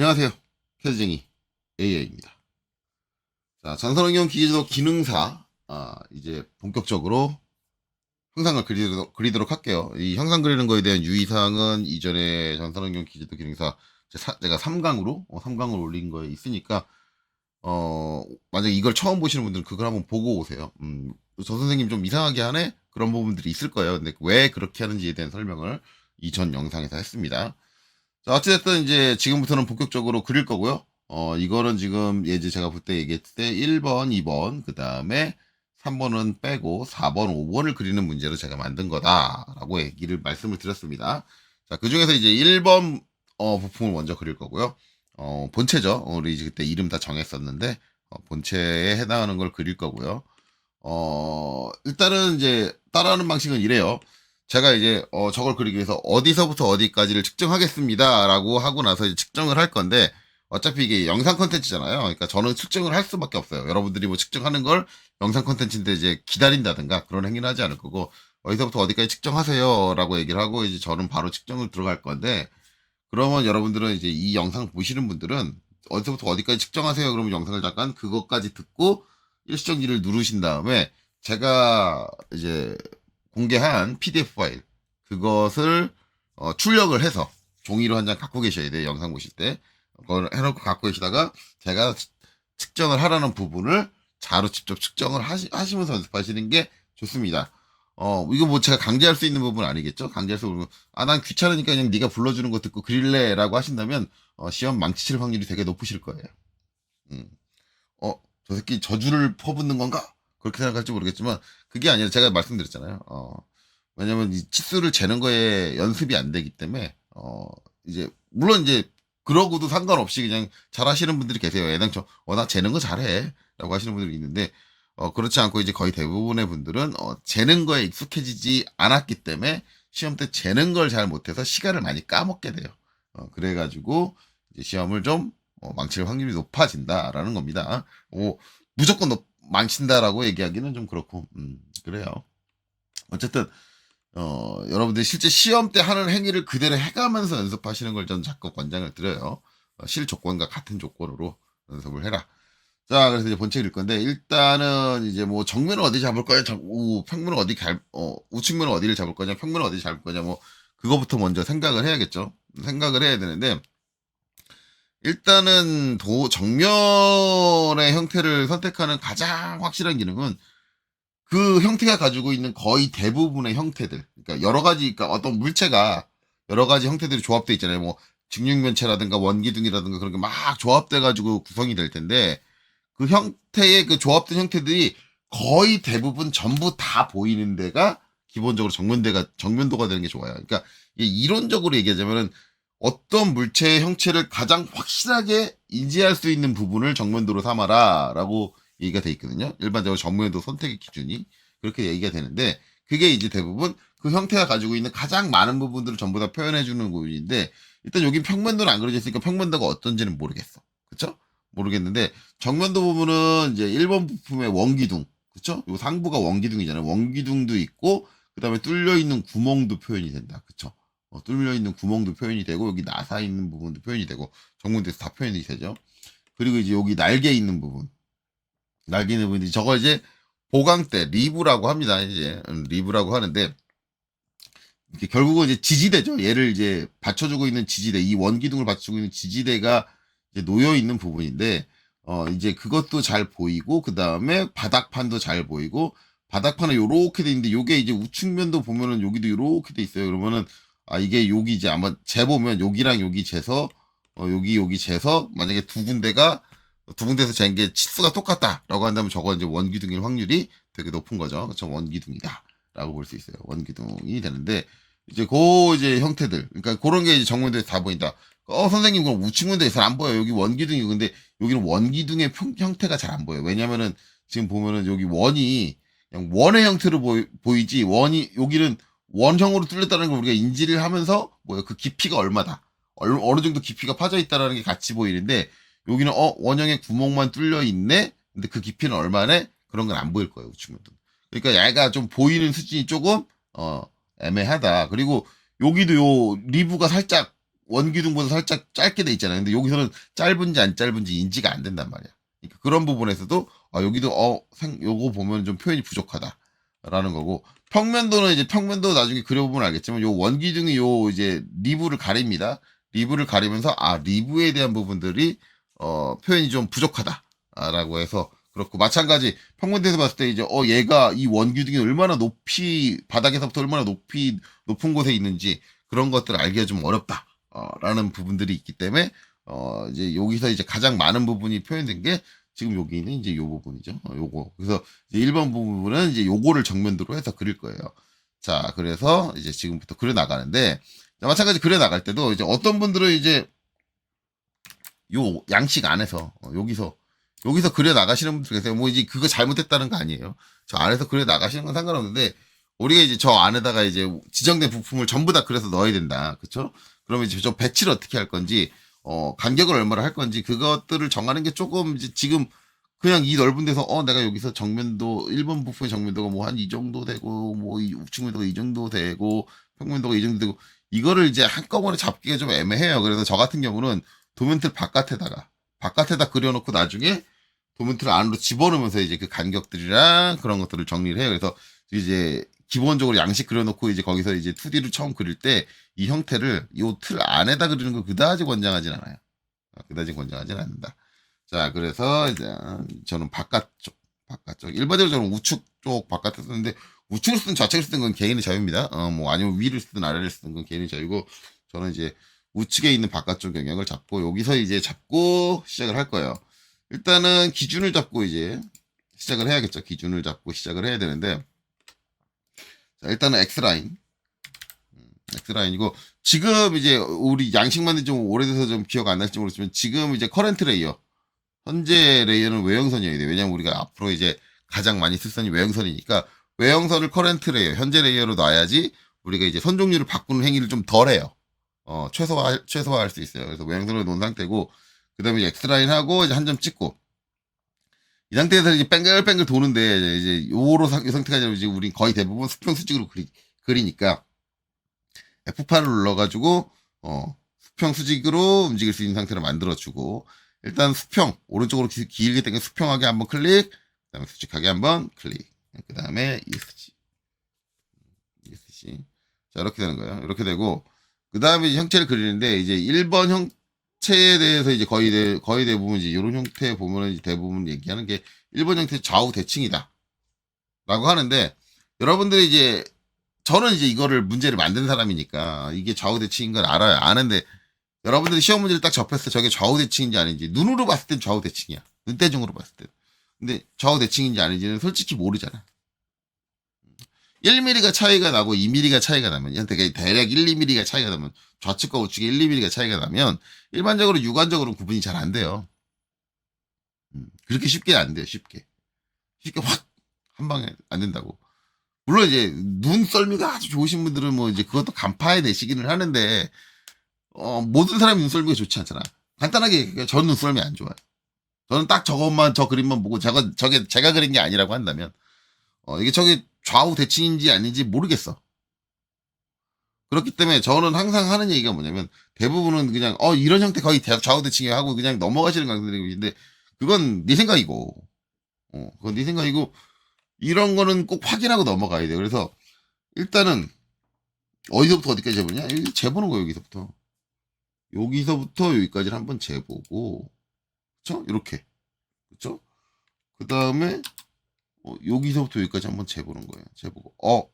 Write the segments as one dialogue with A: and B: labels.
A: 안녕하세요. 캐드쟁이 AI입니다. 자, 전선응용 기계지도 기능사, 이제 본격적으로 형상을 그리도록 할게요. 이 형상 그리는 거에 대한 유의사항은 이전에 전선응용 기계지도 기능사 제가 3강으로, 3강을 올린 거에 있으니까, 만약에 이걸 처음 보시는 분들은 그걸 한번 보고 오세요. 저 선생님 좀 이상하게 하네? 그런 부분들이 있을 거예요. 근데 왜 그렇게 하는지에 대한 설명을 이 전 영상에서 했습니다. 자, 어찌됐든 이제 지금부터는 본격적으로 그릴 거고요. 이거는 지금 예제 제가 볼 때 얘기했을 때 1번, 2번, 그 다음에 3번은 빼고 4번, 5번을 그리는 문제로 제가 만든 거다라고 말씀을 드렸습니다. 자, 그 중에서 이제 1번 부품을 먼저 그릴 거고요. 본체죠. 우리 이제 그때 이름 다 정했었는데 본체에 해당하는 걸 그릴 거고요. 일단은 이제 따라하는 방식은 이래요. 제가 이제 저걸 그리기 위해서 어디서부터 어디까지를 측정하겠습니다 라고 하고 나서 이제 측정을 할 건데, 어차피 이게 영상 컨텐츠잖아요. 그러니까 저는 측정을 할 수밖에 없어요. 여러분들이 뭐 측정하는 걸 영상 컨텐츠인데 이제 기다린다든가 그런 행위는 하지 않을 거고, 어디서부터 어디까지 측정하세요 라고 얘기를 하고 이제 저는 바로 측정을 들어갈 건데, 그러면 여러분들은 이제 이 영상 보시는 분들은 어디서부터 어디까지 측정하세요 그러면 영상을 잠깐 그것까지 듣고 일시정지를 누르신 다음에 제가 이제 공개한 PDF 파일 그것을 출력을 해서 종이로 한 장 갖고 계셔야 돼요. 영상 보실 때 그걸 해놓고 갖고 계시다가 제가 측정을 하라는 부분을 자로 직접 측정을 하시면서 연습하시는 게 좋습니다. 이거 뭐 제가 강제할 수 있는 부분 아니겠죠? 강제할 수 있는 부분. 난 귀찮으니까 그냥 네가 불러주는 거 듣고 그릴래 라고 하신다면 시험 망치실 확률이 되게 높으실 거예요. 음. 저 새끼 저주를 퍼붓는 건가? 그렇게 생각할지 모르겠지만 그게 아니라 제가 말씀드렸잖아요. 왜냐면 이 치수를 재는 거에 연습이 안 되기 때문에 이제 물론 이제 그러고도 상관없이 그냥 잘하시는 분들이 계세요. 애당초 나 재는 거 잘해라고 하시는 분들이 있는데 그렇지 않고 이제 거의 대부분의 분들은 재는 거에 익숙해지지 않았기 때문에 시험 때 재는 걸 잘 못해서 시간을 많이 까먹게 돼요. 그래가지고 이제 시험을 좀 망칠 확률이 높아진다라는 겁니다. 무조건 망친다라고 얘기하기는 좀 그렇고, 그래요. 어쨌든, 여러분들이 실제 시험 때 하는 행위를 그대로 해가면서 연습하시는 걸 저는 자꾸 권장을 드려요. 실조건과 같은 조건으로 연습을 해라. 자, 그래서 이제 본체 그릴 건데, 일단은 이제 뭐 정면을 어디 잡을 거냐, 평면을 우측면을 어디를 잡을 거냐, 평면을 어디 잡을 거냐, 뭐, 그거부터 먼저 생각을 해야겠죠. 생각을 해야 되는데, 일단은 정면의 형태를 선택하는 가장 확실한 기능은 그 형태가 가지고 있는 거의 대부분의 형태들, 그러니까 여러 가지, 그러니까 어떤 물체가 여러 가지 형태들이 조합되어 있잖아요. 뭐 직육면체라든가 원기둥이라든가 그런 게 막 조합돼 가지고 구성이 될 텐데, 그 형태의 그 조합된 형태들이 거의 대부분 전부 다 보이는 데가 기본적으로 정면도가 되는 게 좋아요. 그러니까 이론적으로 얘기하자면은 어떤 물체의 형체를 가장 확실하게 인지할 수 있는 부분을 정면도로 삼아라 라고 얘기가 돼 있거든요. 일반적으로 정면도 선택의 기준이 그렇게 얘기가 되는데, 그게 이제 대부분 그 형태가 가지고 있는 가장 많은 부분들을 전부 다 표현해 주는 부분인데, 일단 여기 평면도는 안 그려져 있으니까 평면도가 어떤지는 모르겠어. 그쵸? 모르겠는데, 정면도 부분은 이제 1번 부품의 원기둥, 그쵸? 요 상부가 원기둥이잖아요. 원기둥도 있고 그 다음에 뚫려 있는 구멍도 표현이 된다. 그쵸? 뚫려 있는 구멍도 표현이 되고 여기 나사 있는 부분도 표현이 되고 정문대에서 다 표현이 되죠. 그리고 이제 여기 날개 있는 부분, 날개 있는 부분이 저거 이제 보강대 리브라고 합니다. 이제 리브라고 하는데, 이게 결국은 이제 지지대죠. 얘를 이제 받쳐주고 있는 지지대, 이 원기둥을 받쳐주고 있는 지지대가 이제 놓여 있는 부분인데, 이제 그것도 잘 보이고 그 다음에 바닥판도 잘 보이고, 바닥판은 요렇게 돼 있는데 요게 이제 우측면도 보면은 여기도 요렇게 돼 있어요. 그러면은 이게 여기 이제 아마 재보면 여기랑 여기 재서 여기 재서 만약에 두 군데에서 잰 게 치수가 똑같다라고 한다면 저거 이제 원기둥일 확률이 되게 높은 거죠. 그렇죠? 원기둥이다라고 볼 수 있어요. 원기둥이 되는데, 이제 이제 형태들, 그러니까 그런 게 이제 정면도에서 다 보인다. 선생님 그럼 우측면도에서 안 보여. 여기 원기둥이. 근데 여기는 원기둥의 형태가 잘 안 보여요. 왜냐면은 지금 보면은 여기 원이 그냥 원의 형태로 보이지, 여기는 원형으로 뚫렸다는 걸 우리가 인지를 하면서 그 깊이가 얼마다, 어느 정도 깊이가 파져 있다라는 게 같이 보이는데, 여기는 원형의 구멍만 뚫려 있네. 근데 그 깊이는 얼마네? 그런 건 안 보일 거예요, 우측면도. 그러니까 얘가 좀 보이는 수준이 조금 애매하다. 그리고 여기도 요 리브가 살짝 원기둥보다 살짝 짧게 돼 있잖아요. 근데 여기서는 짧은지 안 짧은지 인지가 안 된단 말이야. 그러니까 그런 부분에서도 여기도 요거 보면 좀 표현이 부족하다라는 거고, 평면도는 이제 평면도 나중에 그려보면 알겠지만 요 원기둥이 요 이제 리브를 가립니다. 리브를 가리면서 리브에 대한 부분들이 표현이 좀 부족하다라고 해서 그렇고, 마찬가지 평면도에서 봤을 때 이제 얘가 이 원기둥이 얼마나 높이 바닥에서부터 얼마나 높은 곳에 있는지 그런 것들을 알기가 좀 어렵다. 라는 부분들이 있기 때문에 이제 여기서 이제 가장 많은 부분이 표현된 게 지금 여기는 이제 요 부분이죠. 요거. 그래서 이제 1번 부분은 이제 요거를 정면도로 해서 그릴 거예요. 자, 그래서 이제 지금부터 그려 나가는데, 마찬가지 그려 나갈 때도 이제 어떤 분들은 이제 요 양식 안에서 여기서 그려 나가시는 분들 계세요. 뭐 이제 그거 잘못했다는 거 아니에요. 저 안에서 그려 나가시는 건 상관없는데, 우리가 이제 저 안에다가 이제 지정된 부품을 전부 다 그려서 넣어야 된다. 그쵸? 그러면 이제 저 배치를 어떻게 할 건지, 간격을 얼마나 할 건지, 그것들을 정하는 게 조금 이제 지금 그냥 이 넓은 데서, 내가 여기서 정면도, 1번 부품의 정면도가 뭐 한 이 정도 되고, 뭐 이 우측면도가 이 정도 되고, 평면도가 이 정도 되고, 이거를 이제 한꺼번에 잡기가 좀 애매해요. 그래서 저 같은 경우는 도면틀 바깥에다 그려놓고 나중에 도면틀 안으로 집어넣으면서 이제 그 간격들이랑 그런 것들을 정리를 해요. 그래서 이제 기본적으로 양식 그려놓고 이제 거기서 이제 2D를 처음 그릴 때 이 형태를 요 틀 안에다 그리는 거 그다지 권장하진 않아요. 그다지 권장하진 않는다. 자, 그래서 이제 저는 바깥쪽. 일반적으로 저는 우측 쪽 바깥에 쓰는데, 우측을 쓰든 좌측을 쓰든 건 개인의 자유입니다. 뭐 아니면 위를 쓰든 아래를 쓰든 건 개인의 자유고, 저는 이제 우측에 있는 바깥쪽 영역을 잡고 여기서 이제 잡고 시작을 할 거예요. 일단은 기준을 잡고 이제 시작을 해야겠죠. 기준을 잡고 시작을 해야 되는데, 자, 일단은 X라인이고, 지금 이제 우리 양식 만든 지 좀 오래돼서 좀 기억 안 날지 모르지만, 지금 이제 커런트 레이어, 현재 레이어는 외형선이어야 돼. 왜냐면 우리가 앞으로 이제 가장 많이 쓸 선이 외형선이니까, 외형선을 커런트 레이어, 현재 레이어로 놔야지 우리가 이제 선 종류를 바꾸는 행위를 좀 덜 해요. 최소화할 수 있어요. 그래서 외형선을 놓은 상태고, 그 다음에 X라인하고 이제 한 점 찍고, 이 상태에서 이제 뺑글뺑글 도는데, 이제 이 상태가 아니라 이제 우린 거의 대부분 수평 수직으로 그리니까, F8을 눌러가지고 수평 수직으로 움직일 수 있는 상태로 만들어주고, 일단 수평 오른쪽으로 길게 당겨 수평하게 한번 클릭, 그다음에 수직하게 한번 클릭, 그다음에 ESC. 자, 이렇게 되는 거예요. 이렇게 되고, 그다음에 형체를 그리는데, 이제 1번 형체에 대해서 이제 거의 대부분 이제 이런 형태 보면은 이제 대부분 얘기하는 게 1번 형태 좌우 대칭이다 라고 하는데, 여러분들이 이제 저는 이제 이거를 문제를 만든 사람이니까 이게 좌우대칭인 걸 알아요. 아는데, 여러분들이 시험 문제를 딱 접했을 때 저게 좌우대칭인지 아닌지, 눈으로 봤을 땐 좌우대칭이야. 눈대중으로 봤을 때. 근데 좌우대칭인지 아닌지는 솔직히 모르잖아. 1mm가 차이가 나고 2mm가 차이가 나면, 대략 1, 2mm가 차이가 나면, 좌측과 우측에 1, 2mm가 차이가 나면 일반적으로 육안적으로는 구분이 잘 안 돼요. 그렇게 쉽게 안 돼요. 쉽게 확 한 방에 안 된다고. 물론 이제 눈썰미가 아주 좋으신 분들은 뭐 이제 그것도 간파해 내시기는 하는데, 모든 사람이 눈썰미가 좋지 않잖아. 간단하게 저 눈썰미 안 좋아요. 저는 딱 저 그림만 보고 저게 제가 그린 게 아니라고 한다면, 이게 저게 좌우 대칭인지 아닌지 모르겠어. 그렇기 때문에 저는 항상 하는 얘기가 뭐냐면, 대부분은 그냥 이런 형태 거의 좌우 대칭이 하고 그냥 넘어가시는 강사들인데, 그건 네 생각이고, 그건 네 생각이고, 이런 거는 꼭 확인하고 넘어가야 돼요. 그래서 일단은 어디서부터 어디까지 재보냐? 재보는 거예요. 여기서부터 여기까지를 한번 재보고, 그쵸? 이렇게, 그쵸? 그 다음에 여기서부터 여기까지 한번 재보는 거예요. 재보고,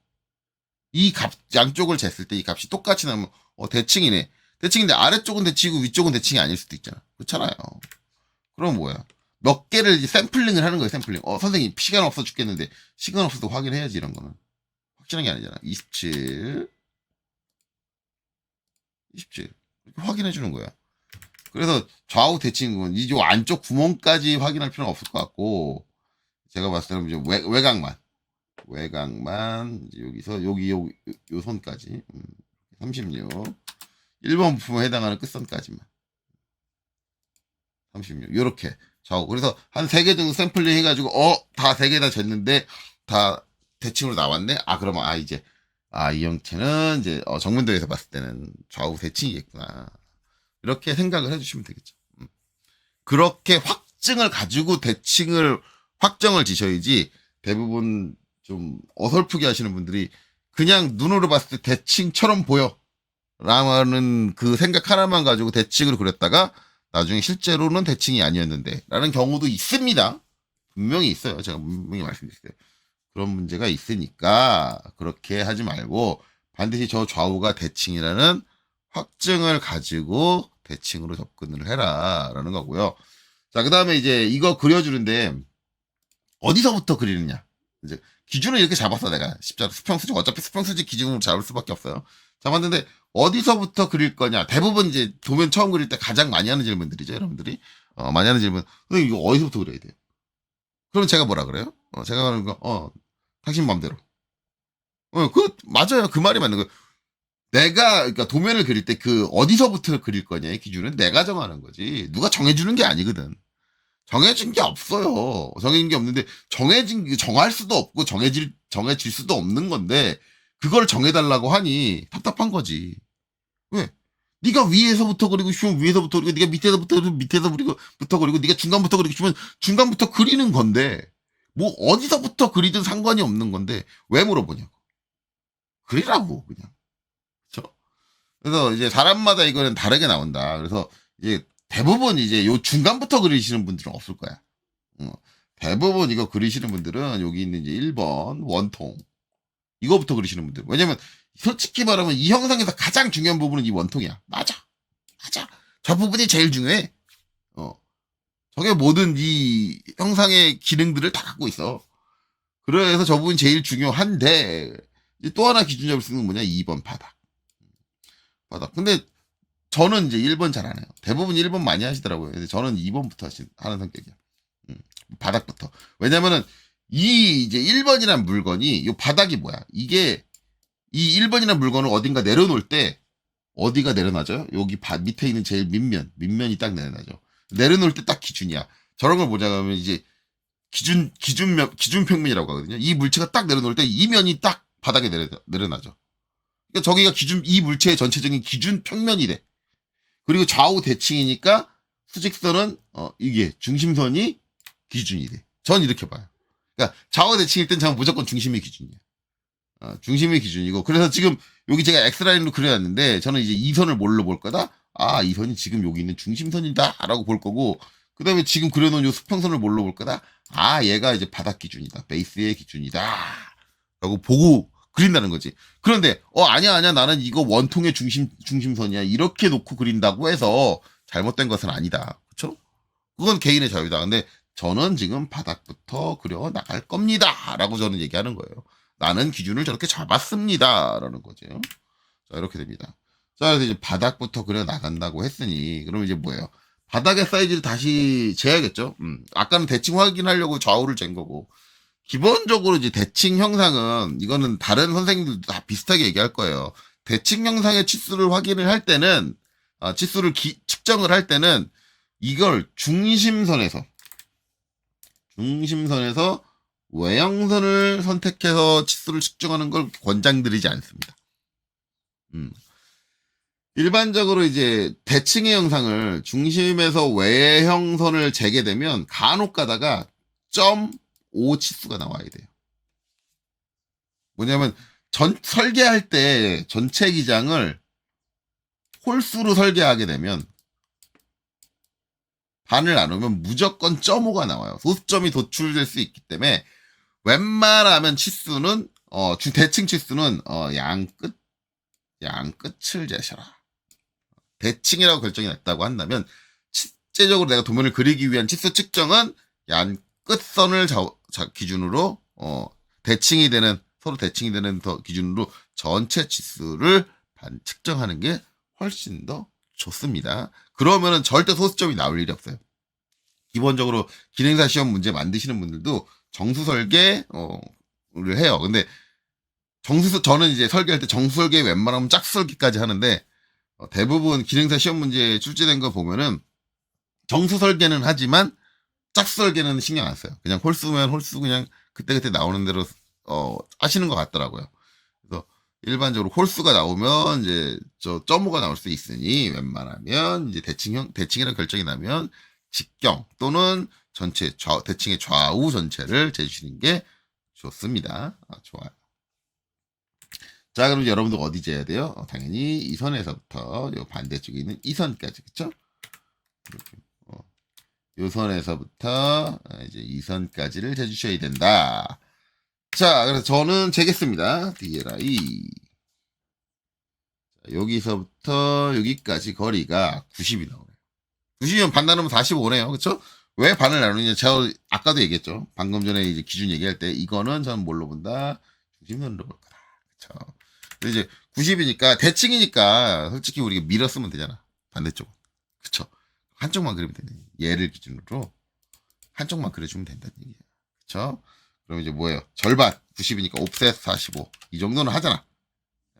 A: 이 양쪽을 쟀을 때 이 값이 똑같이 나면 대칭이네. 대칭인데 아래쪽은 대칭이고 위쪽은 대칭이 아닐 수도 있잖아. 그렇잖아요. 그럼 뭐야? 몇 개를 이제 샘플링을 하는 거예요. 샘플링. 선생님 시간 없어 죽겠는데, 시간 없어도 확인해야지. 이런 거는 확실한 게 아니잖아. 27 이렇게 확인해 주는 거야. 그래서 좌우 대칭은 이 안쪽 구멍까지 확인할 필요는 없을 것 같고, 제가 봤을 때는 이제 외곽만 이제 여기서 여기 요 선까지 36 1번 부품에 해당하는 끝선까지만 36 요렇게 좌우. 그래서 한 3개 정도 샘플링 해가지고 다 3개 다 쟀는데 다 대칭으로 나왔네. 그러면 이제 이 형태는 이제 정면도에서 봤을 때는 좌우 대칭이겠구나. 이렇게 생각을 해주시면 되겠죠. 그렇게 확증을 가지고 대칭을 확정을 지셔야지 대부분 좀 어설프게 하시는 분들이 그냥 눈으로 봤을 때 대칭처럼 보여 라는 그 생각 하나만 가지고 대칭으로 그렸다가 나중에 실제로는 대칭이 아니었는데 라는 경우도 있습니다. 분명히 있어요. 제가 분명히 말씀드릴게요. 그런 문제가 있으니까 그렇게 하지 말고 반드시 저 좌우가 대칭이라는 확증을 가지고 대칭으로 접근을 해라 라는 거고요. 자, 그 다음에 이제 이거 그려주는데 어디서부터 그리느냐. 이제 기준을 이렇게 잡았어, 내가. 십자로 수평수직, 어차피 수평수직 기준으로 잡을 수밖에 없어요. 잡았는데 어디서부터 그릴 거냐. 대부분 이제 도면 처음 그릴 때 가장 많이 하는 질문들이죠, 여러분들이. 많이 하는 질문. 선생님, 이거 어디서부터 그려야 돼요? 그럼 제가 뭐라 그래요? 제가 하는 거, 당신 맘대로. 맞아요. 그 말이 맞는 거예요. 내가, 그러니까 도면을 그릴 때 그 어디서부터 그릴 거냐의 기준은 내가 정하는 거지. 누가 정해주는 게 아니거든. 정해진 게 없어요. 정해진 게 없는데, 정할 수도 없고, 정해질 수도 없는 건데, 그걸 정해달라고 하니 답답한 거지. 왜? 네가 위에서부터 그리고 싶으면 위에서부터 그리고, 네가 밑에서부터 그리고, 네가 중간부터 그리고 싶으면 중간부터 그리는 건데, 뭐 어디서부터 그리든 상관이 없는 건데, 왜 물어보냐고. 그리라고, 그냥. 그렇죠? 그래서 이제 사람마다 이거는 다르게 나온다. 그래서 이제 대부분 이제 요 중간부터 그리시는 분들은 없을 거야. 대부분 이거 그리시는 분들은 여기 있는 이제 1번 원통 이거부터 그리시는 분들. 왜냐면 솔직히 말하면 이 형상에서 가장 중요한 부분은 이 원통이야. 맞아. 저 부분이 제일 중요해. 저게 모든 이 형상의 기능들을 다 갖고 있어. 그래서 저 부분이 제일 중요한데 이제 또 하나 기준 잡을 수 있는 건 뭐냐? 2번 바닥. 근데 저는 이제 1번 잘 안 해요. 대부분 1번 많이 하시더라고요. 근데 저는 2번부터 하는 성격이야. 바닥부터. 왜냐면은 이제 1번이란 물건이 이 바닥이 뭐야? 이게 이 1번이란 물건을 어딘가 내려놓을 때 어디가 내려놔져요? 여기 밑에 있는 제일 밑면이 딱 내려놔져. 내려놓을 때 딱 기준이야. 저런 걸 보자면 이제 기준 평면이라고 하거든요. 이 물체가 딱 내려놓을 때 이 면이 딱 바닥에 내려놔져. 그러니까 저기가 이 물체의 전체적인 기준 평면이 돼. 그리고 좌우 대칭이니까 수직선은 이게 중심선이 기준이 돼. 전 이렇게 봐요. 그러니까 좌우 대칭일 땐 무조건 중심이 기준이야. 중심이 기준이고 그래서 지금 여기 제가 X라인으로 그려놨는데 저는 이제 이 선을 뭘로 볼 거다? 이 선이 지금 여기 있는 중심선이다 라고 볼 거고 그 다음에 지금 그려놓은 이 수평선을 뭘로 볼 거다? 얘가 이제 바닥 기준이다. 베이스의 기준이다. 라고 보고 그린다는 거지. 그런데 아니야 나는 이거 원통의 중심선이야 이렇게 놓고 그린다고 해서 잘못된 것은 아니다. 그렇죠? 그건 개인의 자유다. 근데 저는 지금 바닥부터 그려 나갈 겁니다. 라고 저는 얘기하는 거예요. 나는 기준을 저렇게 잡았습니다. 라는 거죠. 자, 이렇게 됩니다. 자, 그래서 이제 바닥부터 그려 나간다고 했으니, 그러면 이제 뭐예요? 바닥의 사이즈를 다시 재야겠죠? 아까는 대칭 확인하려고 좌우를 잰 거고, 기본적으로 이제 대칭 형상은, 이거는 다른 선생님들도 다 비슷하게 얘기할 거예요. 대칭 형상의 치수를 확인을 할 때는, 치수를 측정을 할 때는, 이걸 중심선에서 외형선을 선택해서 치수를 측정하는 걸 권장드리지 않습니다. 일반적으로 이제 대칭의 형상을 중심에서 외형선을 재게 되면 간혹 가다가 0.5 치수가 나와야 돼요. 뭐냐면 설계할 때 전체 기장을 홀수로 설계하게 되면 반을 나누면 무조건 0.5가 나와요. 소수점이 도출될 수 있기 때문에 웬만하면 치수는 대칭 치수는 양끝을 재셔라. 대칭이라고 결정이 났다고 한다면 실제적으로 내가 도면을 그리기 위한 치수 측정은 양끝선을 기준으로 서로 대칭이 되는 기준으로 전체 치수를 측정하는 게 훨씬 더 좋습니다. 그러면은 절대 소수점이 나올 일이 없어요. 기본적으로 기능사 시험 문제 만드시는 분들도 정수 설계를 해요. 근데 저는 이제 설계할 때 정수 설계 웬만하면 짝수 설계까지 하는데 대부분 기능사 시험 문제에 출제된 거 보면은 정수 설계는 하지만 짝수 설계는 신경 안 써요. 그냥 홀수면 홀수 그냥 그때그때 나오는 대로 하시는 것 같더라고요. 그래서 일반적으로 홀수가 나오면 이제 저 점호가 나올 수 있으니 웬만하면 이제 대칭이랑 결정이 나면 직경 또는 전체 대칭의 좌우 전체를 재주시는 게 좋습니다. 좋아요. 자, 그럼 여러분들 어디 재야 돼요? 당연히 이 선에서부터 요 반대쪽에 있는 이 선까지, 그쵸? 이렇게, 요 선에서부터 이제 이 선까지를 재주셔야 된다. 자, 그래서 저는 재겠습니다. DLI. 여기서부터 여기까지 거리가 90이 나오네요. 90이면 반 나누면 45네요. 그쵸? 왜 반을 나누느냐? 제가 아까도 얘기했죠. 방금 전에 이제 기준 얘기할 때 이거는 저는 뭘로 본다? 중심선으로 볼 거다. 그쵸? 근데 이제 90이니까 대칭이니까 솔직히 우리가 밀었으면 되잖아. 반대쪽. 그쵸? 한쪽만 그리면 되네. 얘를 기준으로 한쪽만 그려주면 된다는 얘기야. 그쵸? 그럼 이제 뭐예요? 절반 90이니까 옵셋 45. 이 정도는 하잖아.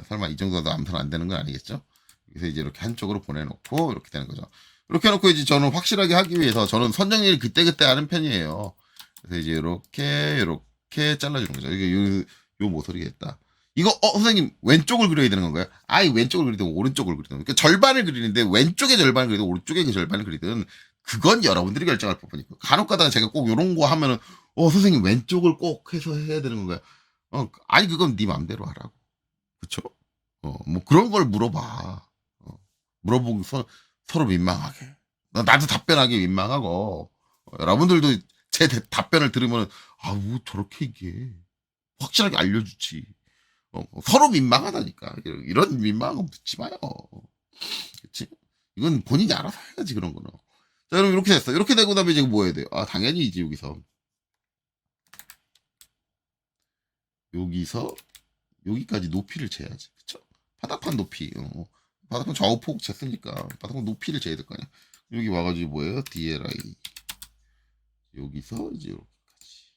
A: 설마 이 정도도 아무튼 안 되는 건 아니겠죠? 그래서 이제 이렇게 한쪽으로 보내놓고 이렇게 되는 거죠. 이렇게 해놓고 이제 저는 확실하게 하기 위해서 저는 선정리를 그때그때 하는 편이에요. 그래서 이제 이렇게 잘라주는 거죠. 이게 요 모서리겠다. 이거 선생님 왼쪽을 그려야 되는 건가요? 아이 왼쪽을 그리든 오른쪽을 그리든 그러니까 절반을 그리는데 왼쪽의 절반을 그리든 오른쪽의 그 절반을 그리든 그건 여러분들이 결정할 부분이고 간혹가다가 제가 꼭 요런 거 하면은 선생님 왼쪽을 꼭 해서 해야 되는 건가요? 아니 그건 네 맘대로 하라고. 그쵸? 뭐 그런 걸 물어봐. 물어보고 서로 민망하게. 나도 답변하기 민망하고 여러분들도 제 답변을 들으면 뭐 저렇게 이게 확실하게 알려주지. 서로 민망하다니까. 이런 민망한 거 묻지 마요. 그치? 이건 본인이 알아서 해야지, 그런 거는. 자, 그럼 이렇게 됐어. 이렇게 되고 나면 이제 뭐 해야 돼요? 당연히 이제 여기서 여기까지 높이를 재야지. 그쵸? 바닥판 높이. 바닥판 좌우폭 쟀으니까 바닥판 높이를 재야 될 거 아니야. 여기 와가지고 뭐예요? DLI. 여기서 이제 여기까지.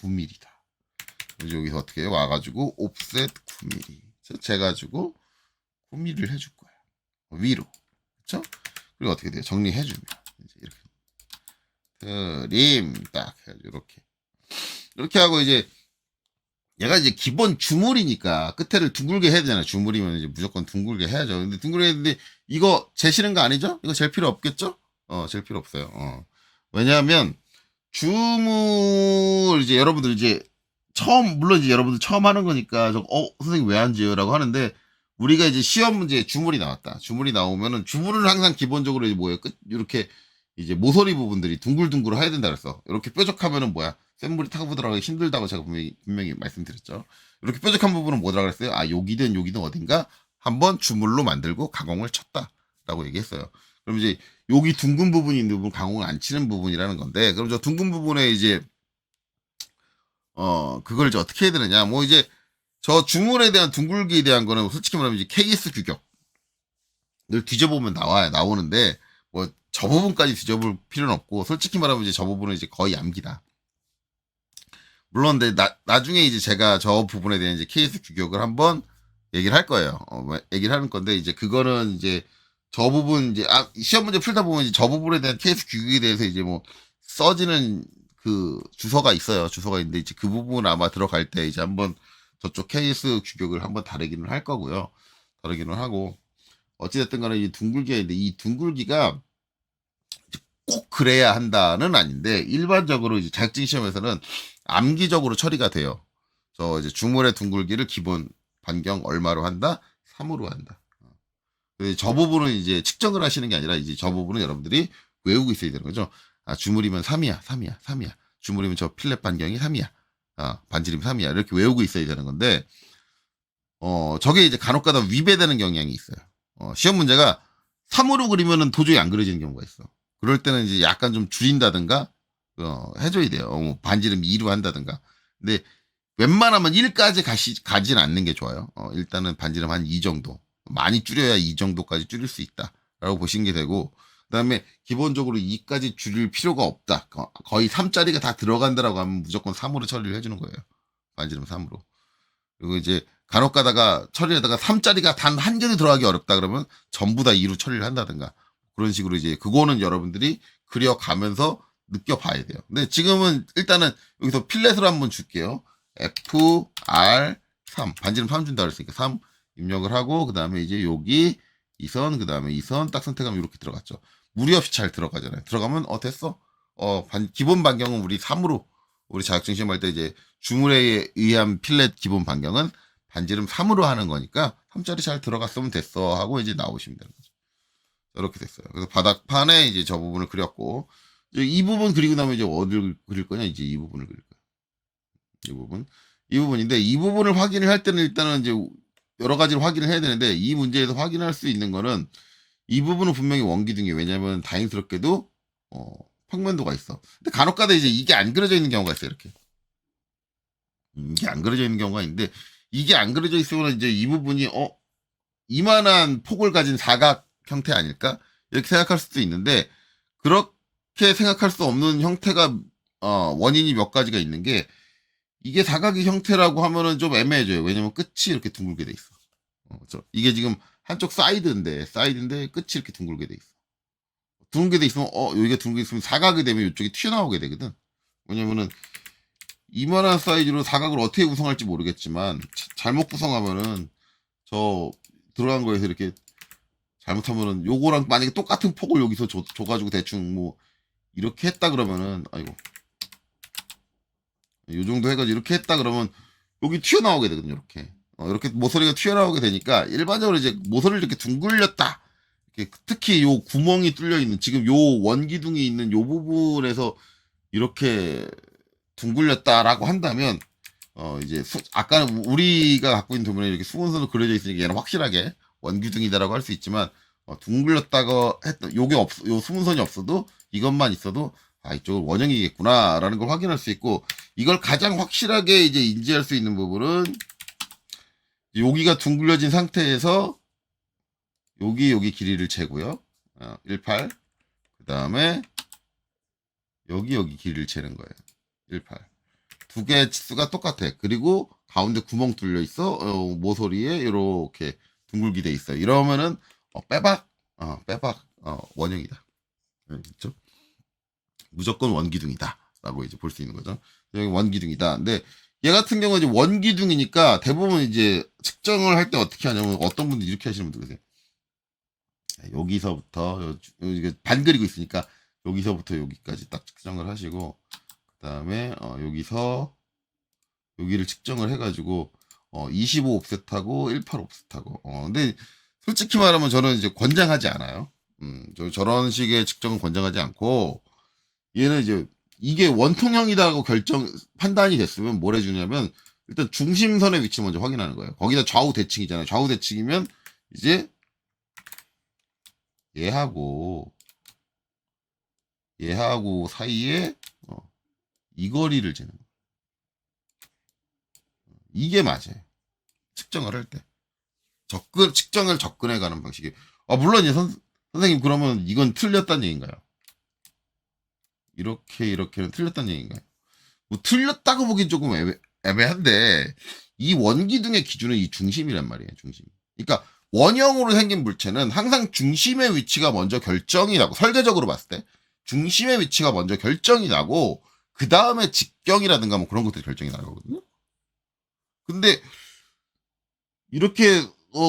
A: 9mm다. 이제 여기서 어떻게 해? 와가지고 옵셋 9mm. 재가지고 9mm를 해줄 거야. 위로. 그쵸? 그리고 어떻게 돼요? 정리해주면. 이제 이렇게. 트림, 딱 해가지고 이렇게 하고 이제 얘가 이제 기본 주물이니까 끝에를 둥글게 해야 되잖아요. 주물이면 이제 무조건 둥글게 해야죠. 근데 둥글게 했는데 이거 재시는 거 아니죠? 이거 잴 필요 없겠죠? 잴 필요 없어요. 왜냐하면 주물 이제 여러분들 이제 물론 이제 여러분들 처음 하는 거니까 선생님 왜 안 지어라고 하는데 우리가 이제 시험 문제에 주물이 나왔다. 주물이 나오면은 주물은 항상 기본적으로 이제 뭐예요? 이렇게 이제 모서리 부분들이 둥글둥글 해야 된다 그랬어. 이렇게 뾰족하면은 뭐야? 센물이 타고 들어가기 힘들다고 제가 분명히 말씀드렸죠. 이렇게 뾰족한 부분은 뭐라 그랬어요? 여기든 어딘가 한번 주물로 만들고 가공을 쳤다라고 얘기했어요. 그럼 이제 여기 둥근 부분이 있는 부분 가공을 안 치는 부분이라는 건데 그럼 저 둥근 부분에 이제 그걸 이제 어떻게 해야 되느냐? 뭐 이제 저 주물에 대한 둥글기에 대한 거는 솔직히 말하면 이제 KS 규격을 뒤져보면 나오는데 뭐 저 부분까지 뒤져볼 필요는 없고 솔직히 말하면 이제 저 부분은 이제 거의 암기다. 물론 근데 나중에 이제 제가 저 부분에 대한 이제 KS 규격을 한번 얘기를 할 거예요. 얘기를 하는 건데 이제 그거는 이제 저 부분 이제 시험 문제 풀다 보면 이제 저 부분에 대한 KS 규격에 대해서 이제 뭐 써지는 그 주소가 있어요. 주소가 있는데 이제 그 부분 아마 들어갈 때 이제 한번 저쪽 KS 규격을 한번 다루기는 할 거고요. 다루기는 하고 어찌됐든 간에 이 둥글기가 있는데 이 둥글기가 꼭 그래야 한다는 아닌데 일반적으로 이제 자격증 시험에서는 암기적으로 처리가 돼요. 저 이제 주물의 둥글기를 기본 반경 얼마로 한다? 3으로 한다. 저 부분은 이제 측정을 하시는 게 아니라 이제 저 부분은 여러분들이 외우고 있어야 되는 거죠. 주물이면 3이야. 주물이면 저 필렛 반경이 3이야. 반지름 3이야. 이렇게 외우고 있어야 되는 건데, 저게 이제 간혹가다 위배되는 경향이 있어요. 시험 문제가 3으로 그리면은 도저히 안 그려지는 경우가 있어. 그럴 때는 이제 약간 좀 줄인다든가, 해줘야 돼요. 반지름 2로 한다든가. 근데 웬만하면 1까지 가진 않는 게 좋아요. 일단은 반지름 한 2 정도. 많이 줄여야 2 정도까지 줄일 수 있다. 라고 보시는 게 되고, 그 다음에 기본적으로 2까지 줄일 필요가 없다. 거의 3짜리가 다 들어간다라고 하면 무조건 3으로 처리를 해주는 거예요. 반지름 3으로. 그리고 이제 간혹 가다가 처리하다가 3짜리가 단 한 개도 들어가기 어렵다 그러면 전부 다 2로 처리를 한다든가. 그런 식으로 이제 그거는 여러분들이 그려가면서 느껴봐야 돼요. 근데 지금은 일단은 여기서 필렛으로 한번 줄게요. F, R, 3. 반지름 3 준다 그랬으니까 3 입력을 하고, 그 다음에 이제 여기 2선, 그 다음에 2선 딱 선택하면 이렇게 들어갔죠. 무리 없이 잘 들어가잖아요. 들어가면, 됐어. 기본 반경은 우리 3으로, 우리 자격증 시험할 때 이제 주물에 의한 필렛 기본 반경은 반지름 3으로 하는 거니까 3짜리 잘 들어갔으면 됐어. 하고 이제 나오시면 되는 거죠. 이렇게 됐어요. 그래서 바닥판에 이제 저 부분을 그렸고, 이제 이 부분 그리고 나면 이제 어디를 그릴 거냐? 이제 이 부분을 그릴 거예요. 이 부분. 이 부분인데, 이 부분을 확인을 할 때는 일단은 이제 여러 가지를 확인을 해야 되는데, 이 문제에서 확인할 수 있는 거는 이 부분은 분명히 원기둥이에요. 왜냐면 다행스럽게도, 평면도가 있어. 근데 간혹가다 이제 이게 안 그려져 있는 경우가 있어요. 이렇게. 이게 안 그려져 있는 경우가 있는데, 이게 안 그려져 있으면 이제 이 부분이, 이만한 폭을 가진 사각 형태 아닐까? 이렇게 생각할 수도 있는데, 그렇게 생각할 수 없는 형태가, 원인이 몇 가지가 있는 게, 이게 사각의 형태라고 하면은 좀 애매해져요. 왜냐면 끝이 이렇게 둥글게 돼 있어. 그렇죠? 이게 지금 한쪽 사이드인데 끝이 이렇게 둥글게 돼 있어. 둥글게 돼 있으면, 여기가 둥글게 있으면 사각이 되면 이쪽이 튀어나오게 되거든. 왜냐면은, 이만한 사이즈로 사각을 어떻게 구성할지 모르겠지만, 잘못 구성하면은, 저, 들어간 거에서 이렇게, 잘못하면은, 요거랑 만약에 똑같은 폭을 여기서 줘가지고 대충 뭐, 이렇게 했다 그러면은, 아이고. 요 정도 해가지고 이렇게 했다 그러면 여기 튀어나오게 되거든요. 이렇게 이렇게 모서리가 튀어나오게 되니까 일반적으로 이제 모서리를 이렇게 둥글렸다. 이렇게 특히 요 구멍이 뚫려 있는 지금 요 원기둥이 있는 요 부분에서 이렇게 둥글렸다라고 한다면 이제 아까는 우리가 갖고 있는 도면에 이렇게 수분선으로 그려져 있으니까 얘는 확실하게 원기둥이다라고 할 수 있지만 둥글렸다고 했던 요게 요 수분선이 없어도 이것만 있어도 이쪽은 원형이겠구나라는 걸 확인할 수 있고, 이걸 가장 확실하게 이제 인지할 수 있는 부분은 여기가 둥글려진 상태에서 여기 길이를 재고요. 18. 그 다음에 여기 길이를 재는 거예요. 18. 두 개의 치수가 똑같아. 그리고 가운데 구멍 뚫려 있어. 모서리에 이렇게 둥글게 돼 있어. 이러면은 빼박 원형이다. 그렇죠? 무조건 원기둥이다. 라고 이제 볼 수 있는 거죠. 여기 원기둥이다. 근데 얘 같은 경우는 이제 원기둥이니까 대부분 이제 측정을 할 때 어떻게 하냐면 어떤 분들 이렇게 하시는 분들 계세요. 여기서부터, 여기 반 그리고 있으니까 여기서부터 여기까지 딱 측정을 하시고, 그 다음에, 여기서 여기를 측정을 해가지고, 25 옵셋하고 18 옵셋하고, 근데 솔직히 말하면 저는 이제 권장하지 않아요. 저런 식의 측정은 권장하지 않고, 얘는 이제 이게 원통형이다고 판단이 됐으면 뭘 해주냐면 일단 중심선의 위치 먼저 확인하는 거예요. 거기다 좌우 대칭이잖아요. 좌우 대칭이면 이제 얘하고 사이에 이 거리를 재는 거예요. 이게 맞아요. 측정을 할 때. 측정을 접근해가는 방식이. 물론 선생님 그러면 이건 틀렸다는 얘기인가요? 이렇게는 틀렸다는 얘기인가요? 뭐 틀렸다고 보긴 조금 애매한데 이 원기둥의 기준은 이 중심이란 말이에요. 중심. 그러니까 원형으로 생긴 물체는 항상 중심의 위치가 먼저 결정이 나고, 설계적으로 봤을 때 중심의 위치가 먼저 결정이 나고 그 다음에 직경이라든가 뭐 그런 것들이 결정이 나는 거거든요. 근데 이렇게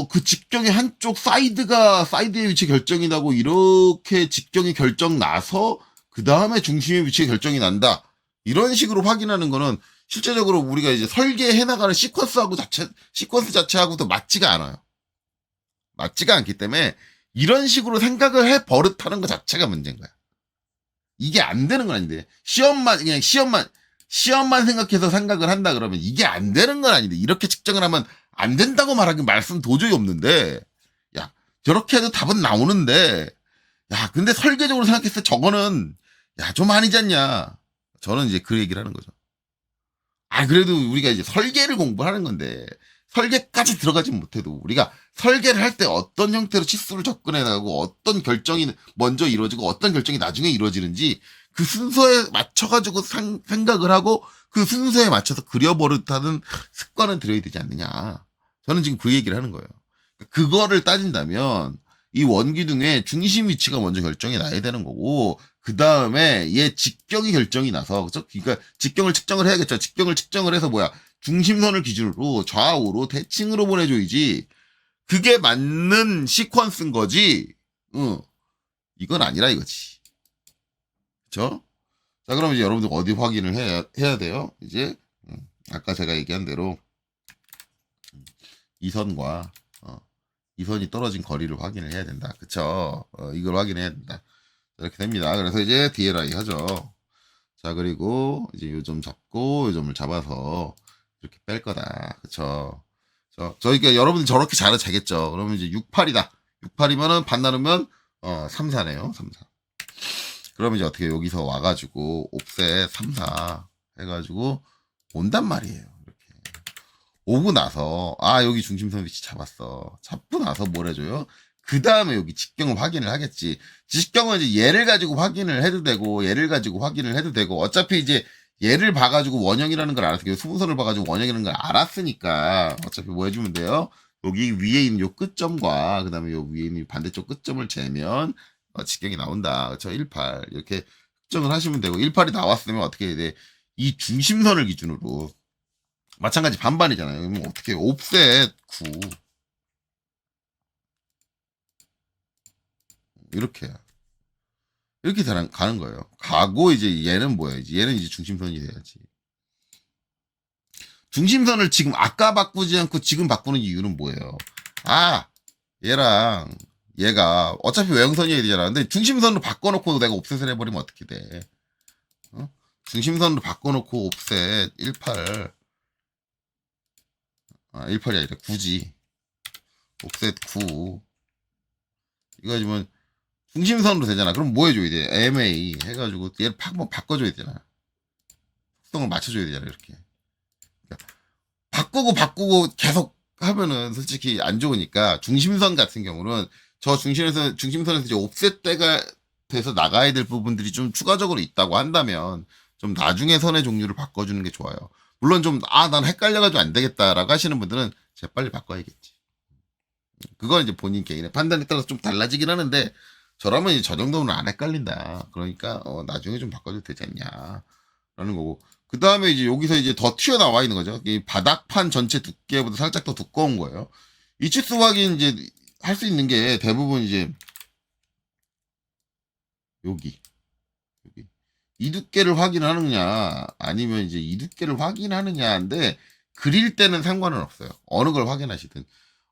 A: 그 직경의 한쪽 사이드의 위치 결정이 나고 이렇게 직경이 결정 나서 그 다음에 중심의 위치가 결정이 난다. 이런 식으로 확인하는 거는 실제적으로 우리가 이제 설계해 나가는 시퀀스 자체하고도 맞지가 않아요. 맞지가 않기 때문에 이런 식으로 생각을 해 버릇하는 것 자체가 문제인 거야. 이게 안 되는 건 아닌데 시험만 생각해서 생각을 한다 그러면 이게 안 되는 건 아닌데 이렇게 측정을 하면 안 된다고 말하기 말씀 도저히 없는데, 야 저렇게 해도 답은 나오는데, 근데 설계적으로 생각했을 때 저거는 좀 아니지 않냐. 저는 이제 그 얘기를 하는 거죠. 그래도 우리가 이제 설계를 공부하는 건데, 설계까지 들어가지 못해도 우리가 설계를 할 때 어떤 형태로 치수를 접근해 나가고 어떤 결정이 먼저 이루어지고 어떤 결정이 나중에 이루어지는지 그 순서에 맞춰가지고 생각을 하고 그 순서에 맞춰서 그려버릇하는 습관은 들여야 되지 않느냐. 저는 지금 그 얘기를 하는 거예요. 그거를 따진다면 이 원기둥의 중심 위치가 먼저 결정이 나야 되는 거고, 그 다음에 얘 직경이 결정이 나서, 그쵸? 그러니까 직경을 측정을 해야겠죠. 직경을 측정을 해서 중심선을 기준으로 좌우로 대칭으로 보내줘야지. 그게 맞는 시퀀스인 거지. 이건 아니라 이거지. 그쵸? 자, 그럼 이제 여러분들 어디 확인을 해야 돼요? 이제, 아까 제가 얘기한 대로, 이 선과, 이 선이 떨어진 거리를 확인을 해야 된다. 그쵸? 이걸 확인해야 된다. 이렇게 됩니다. 그래서 이제 DLI 하죠. 자, 그리고 이제 요 점 잡고, 요 점을 잡아서 이렇게 뺄 거다. 그쵸? 저희가 여러분들 저렇게 잘은 되겠죠. 그러면 이제 68이다. 68이면은 반 나누면, 3, 4네요. 3, 4. 그러면 이제 어떻게 여기서 와가지고 옵셋 3, 4 해가지고 온단 말이에요. 이렇게 오고 나서 여기 중심선 위치 잡고 나서 뭘 해줘요? 그 다음에 여기 직경을 확인을 하겠지. 직경은 이제 얘를 가지고 확인을 해도 되고 얘를 가지고 확인을 해도 되고 어차피 이제 얘를 봐가지고 원형이라는 걸 알았어. 수분선을 봐가지고 원형이라는 걸 알았으니까 어차피 뭐 해주면 돼요? 여기 위에 있는 요 끝점과 그 다음에 요 위에 있는 반대쪽 끝점을 재면 직경이 나온다. 그쵸? 18. 이렇게 측정을 하시면 되고, 18이 나왔으면 어떻게 해야 돼? 이 중심선을 기준으로. 마찬가지 반반이잖아요. 그러면 어떻게, 옵셋 9. 이렇게. 이렇게 가는 거예요. 가고, 이제 얘는 뭐야? 얘는 이제 중심선이 돼야지. 중심선을 지금 아까 바꾸지 않고 지금 바꾸는 이유는 뭐예요? 얘랑, 얘가 어차피 외형선이어야 되잖아. 근데 중심선으로 바꿔놓고 내가 옵셋을 해버리면 어떻게 돼? 중심선으로 바꿔놓고 옵셋 18 18이 아니라 9지. 옵셋 9 이거 해주면 중심선으로 되잖아. 그럼 뭐 해줘야 돼? MA 해가지고 얘를 한번 바꿔줘야 되잖아. 속성을 맞춰줘야 되잖아. 이렇게 그러니까 바꾸고 계속 하면은 솔직히 안 좋으니까 중심선 같은 경우는 저 중심선에서 이제 옵셋 때가 돼서 나가야 될 부분들이 좀 추가적으로 있다고 한다면 좀 나중에 선의 종류를 바꿔주는 게 좋아요. 물론 좀 난 헷갈려가지고 안 되겠다라고 하시는 분들은 재빨리 바꿔야겠지. 그건 이제 본인 개인의 판단에 따라서 좀 달라지긴 하는데 저라면 이제 저 정도는 안 헷갈린다. 그러니까 나중에 좀 바꿔도 되지 않냐라는 거고. 그 다음에 이제 여기서 이제 더 튀어나와 있는 거죠. 이 바닥판 전체 두께보다 살짝 더 두꺼운 거예요. 이 치수 확인 이제 할 수 있는 게 대부분 이제 여기 이 두께를 확인하느냐 아니면 이제 이 두께를 확인하느냐인데 그릴 때는 상관은 없어요. 어느 걸 확인하시든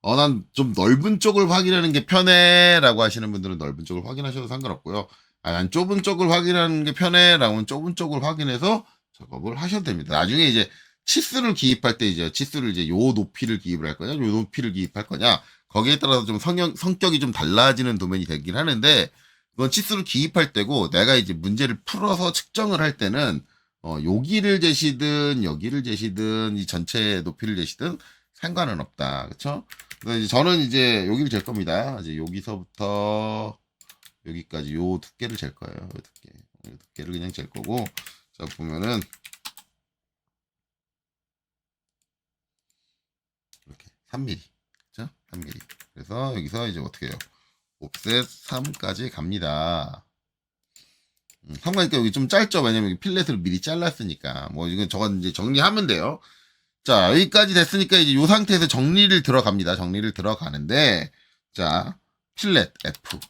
A: 난 좀 넓은 쪽을 확인하는 게 편해 라고 하시는 분들은 넓은 쪽을 확인하셔도 상관없고요. 난 좁은 쪽을 확인하는 게 편해 라고 하면 좁은 쪽을 확인해서 작업을 하셔도 됩니다. 나중에 이제 치수를 기입할 때 이제 치수를 이제 요 높이를 기입을 할 거냐 요 높이를 기입할 거냐 거기에 따라서 좀 성격이 좀 달라지는 도면이 되긴 하는데 그건 치수를 기입할 때고 내가 이제 문제를 풀어서 측정을 할 때는 여기를 재시든 여기를 재시든 이 전체 높이를 재시든 상관은 없다. 그쵸? 그래서 이제 저는 이제 여기를 잴 겁니다. 이제 여기서부터 여기까지 요 두께를 잴 거예요. 요 두께를 그냥 잴 거고 자 보면은 이렇게 3mm 그쵸? 3mm 그래서 여기서 이제 어떻게 해요? 옵셋 3까지 갑니다. 3가니까 여기 좀 짧죠? 왜냐면 여기 필렛을 미리 잘랐으니까. 뭐, 이건 저건 이제 정리하면 돼요. 자, 여기까지 됐으니까 이제 이 상태에서 정리를 들어갑니다. 정리를 들어가는데, 자, 필렛 F.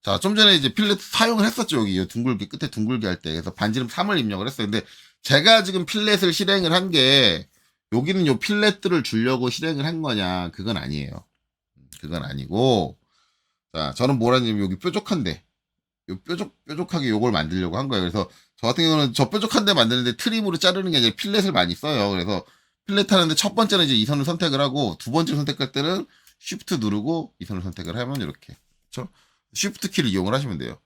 A: 자, 좀 전에 이제 필렛 사용을 했었죠. 여기 둥글게, 끝에 둥글게 할 때. 그래서 반지름 3을 입력을 했어요. 근데 제가 지금 필렛을 실행을 한 게, 여기는 요 필렛들을 주려고 실행을 한 거냐. 그건 아니에요. 그건 아니고, 자, 저는 뭐라냐면 여기 뾰족한데, 요 뾰족하게 요걸 만들려고 한 거예요. 그래서 저 같은 경우는 저 뾰족한데 만드는데 트림으로 자르는 게 아니라 필렛을 많이 써요. 그래서 필렛 하는데 첫 번째는 이제 이 선을 선택을 하고 두 번째 선택할 때는 쉬프트 누르고 이 선을 선택을 하면 이렇게. 그렇죠? 쉬프트 키를 이용을 하시면 돼요.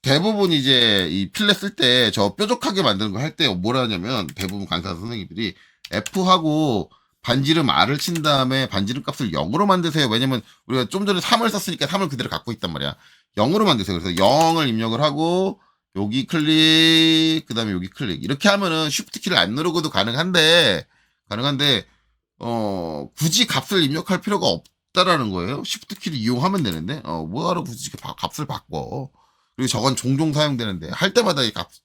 A: 대부분 이제 이 필렛 쓸 때 저 뾰족하게 만드는 거 할 때 뭐라 하냐면 대부분 강사 선생님들이 F하고 반지름 R을 친 다음에 반지름 값을 0으로 만드세요. 왜냐면 우리가 좀 전에 3을 썼으니까 3을 그대로 갖고 있단 말이야. 0으로 만드세요. 그래서 0을 입력을 하고 여기 클릭 그 다음에 여기 클릭 이렇게 하면은 쉬프트 키를 안 누르고도 가능한데 굳이 값을 입력할 필요가 없다라는 거예요. 쉬프트 키를 이용하면 되는데 뭐하러 굳이 값을 바꿔. 그리고 저건 종종 사용되는데 할 때마다 이 값을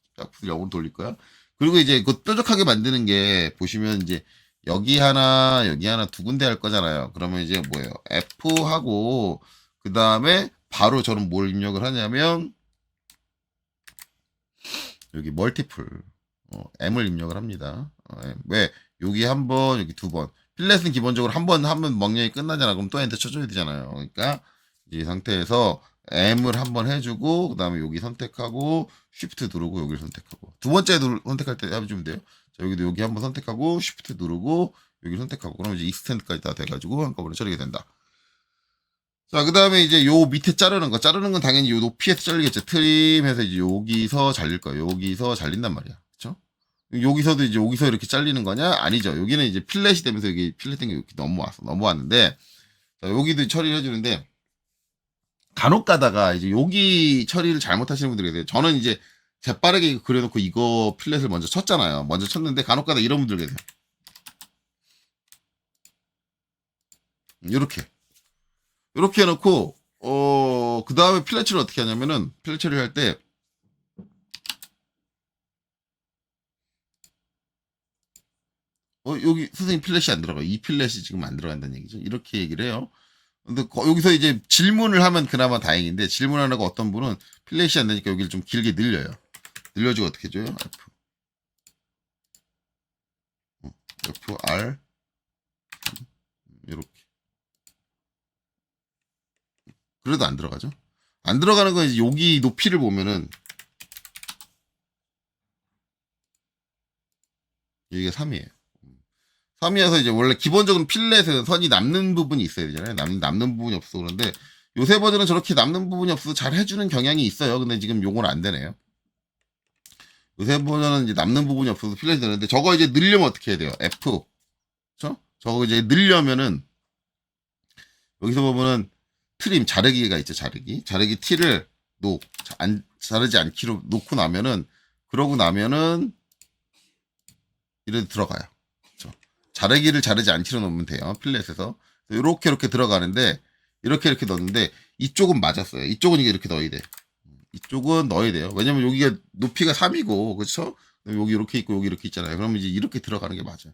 A: 0으로 돌릴 거야. 그리고 이제 그 뾰족하게 만드는 게 보시면 이제 여기 하나 두 군데 할 거잖아요. 그러면 이제 뭐예요? F 하고 그 다음에 바로 저는 뭘 입력을 하냐면 여기 멀티플 M을 입력을 합니다. M. 왜? 여기 한 번, 여기 두 번. 필렛은 기본적으로 한 번 하면 명령이 끝나잖아. 그럼 또 엔터 쳐줘야 되잖아요. 그러니까 이 상태에서 M을 한 번 해주고 그 다음에 여기 선택하고 Shift 누르고 여기를 선택하고 두 번째 선택할 때 해주면 돼요. 자, 여기도 여기 한번 선택하고 Shift 누르고 여기 선택하고 그러면 이제 익스텐드까지 다 돼가지고 한꺼번에 처리가 된다. 자, 그 다음에 이제 요 밑에 자르는 거. 자르는 건 당연히 요 높이에서 잘리겠죠. 트림해서 이제 여기서 잘릴 거예요. 여기서 잘린단 말이야. 그쵸? 여기서도 이제 여기서 이렇게 잘리는 거냐? 아니죠. 여기는 이제 필렛이 되면서 여기 필렛 된 게 이렇게 넘어왔는데, 자, 여기도 처리를 해주는데, 간혹 가다가 이제 여기 처리를 잘못하시는 분들이 계세요. 저는 이제 재빠르게 그려놓고 이거 필렛을 먼저 쳤잖아요. 먼저 쳤는데 간혹 가다 이런 분들 계세요. 이렇게 해놓고, 그 다음에 필렛 처리를 어떻게 하냐면은, 필렛 처리를 할 때, 여기 선생님 필렛이 안 들어가요. 이 필렛이 지금 안 들어간다는 얘기죠. 이렇게 얘기를 해요. 근데 여기서 이제 질문을 하면 그나마 다행인데 질문하는 어떤 분은 필렛이 안 되니까 여기를 좀 길게 늘려요. 늘려주고 어떻게 해줘요? F R 이렇게. 그래도 안 들어가죠. 안 들어가는 건 이제 여기 높이를 보면은 여기가 3이에요. 3이어서 이제 원래 기본적으로 필렛은 선이 남는 부분이 있어야 되잖아요. 남는 부분이 없어. 그런데 요새 버전은 저렇게 남는 부분이 없어서 잘 해주는 경향이 있어요. 근데 지금 요건 안 되네요. 요새 버전은 이제 남는 부분이 없어서 필렛이 되는데 저거 이제 늘려면 어떻게 해야 돼요? F. 그쵸? 저거 이제 늘려면은 여기서 보면은 트림, 자르기가 있죠. 자르기 T를 자르지 않기로 놓고 나면은 그러고 나면은 이렇게 들어가요. 자르기를 자르지 않기로 넣으면 돼요. 필렛에서. 이렇게 들어가는데, 이렇게 넣는데, 이쪽은 맞았어요. 이쪽은 이렇게 넣어야 돼. 이쪽은 넣어야 돼요. 왜냐면 여기가 높이가 3이고, 그쵸? 여기 이렇게 있고, 여기 이렇게 있잖아요. 그러면 이제 이렇게 들어가는 게 맞아요.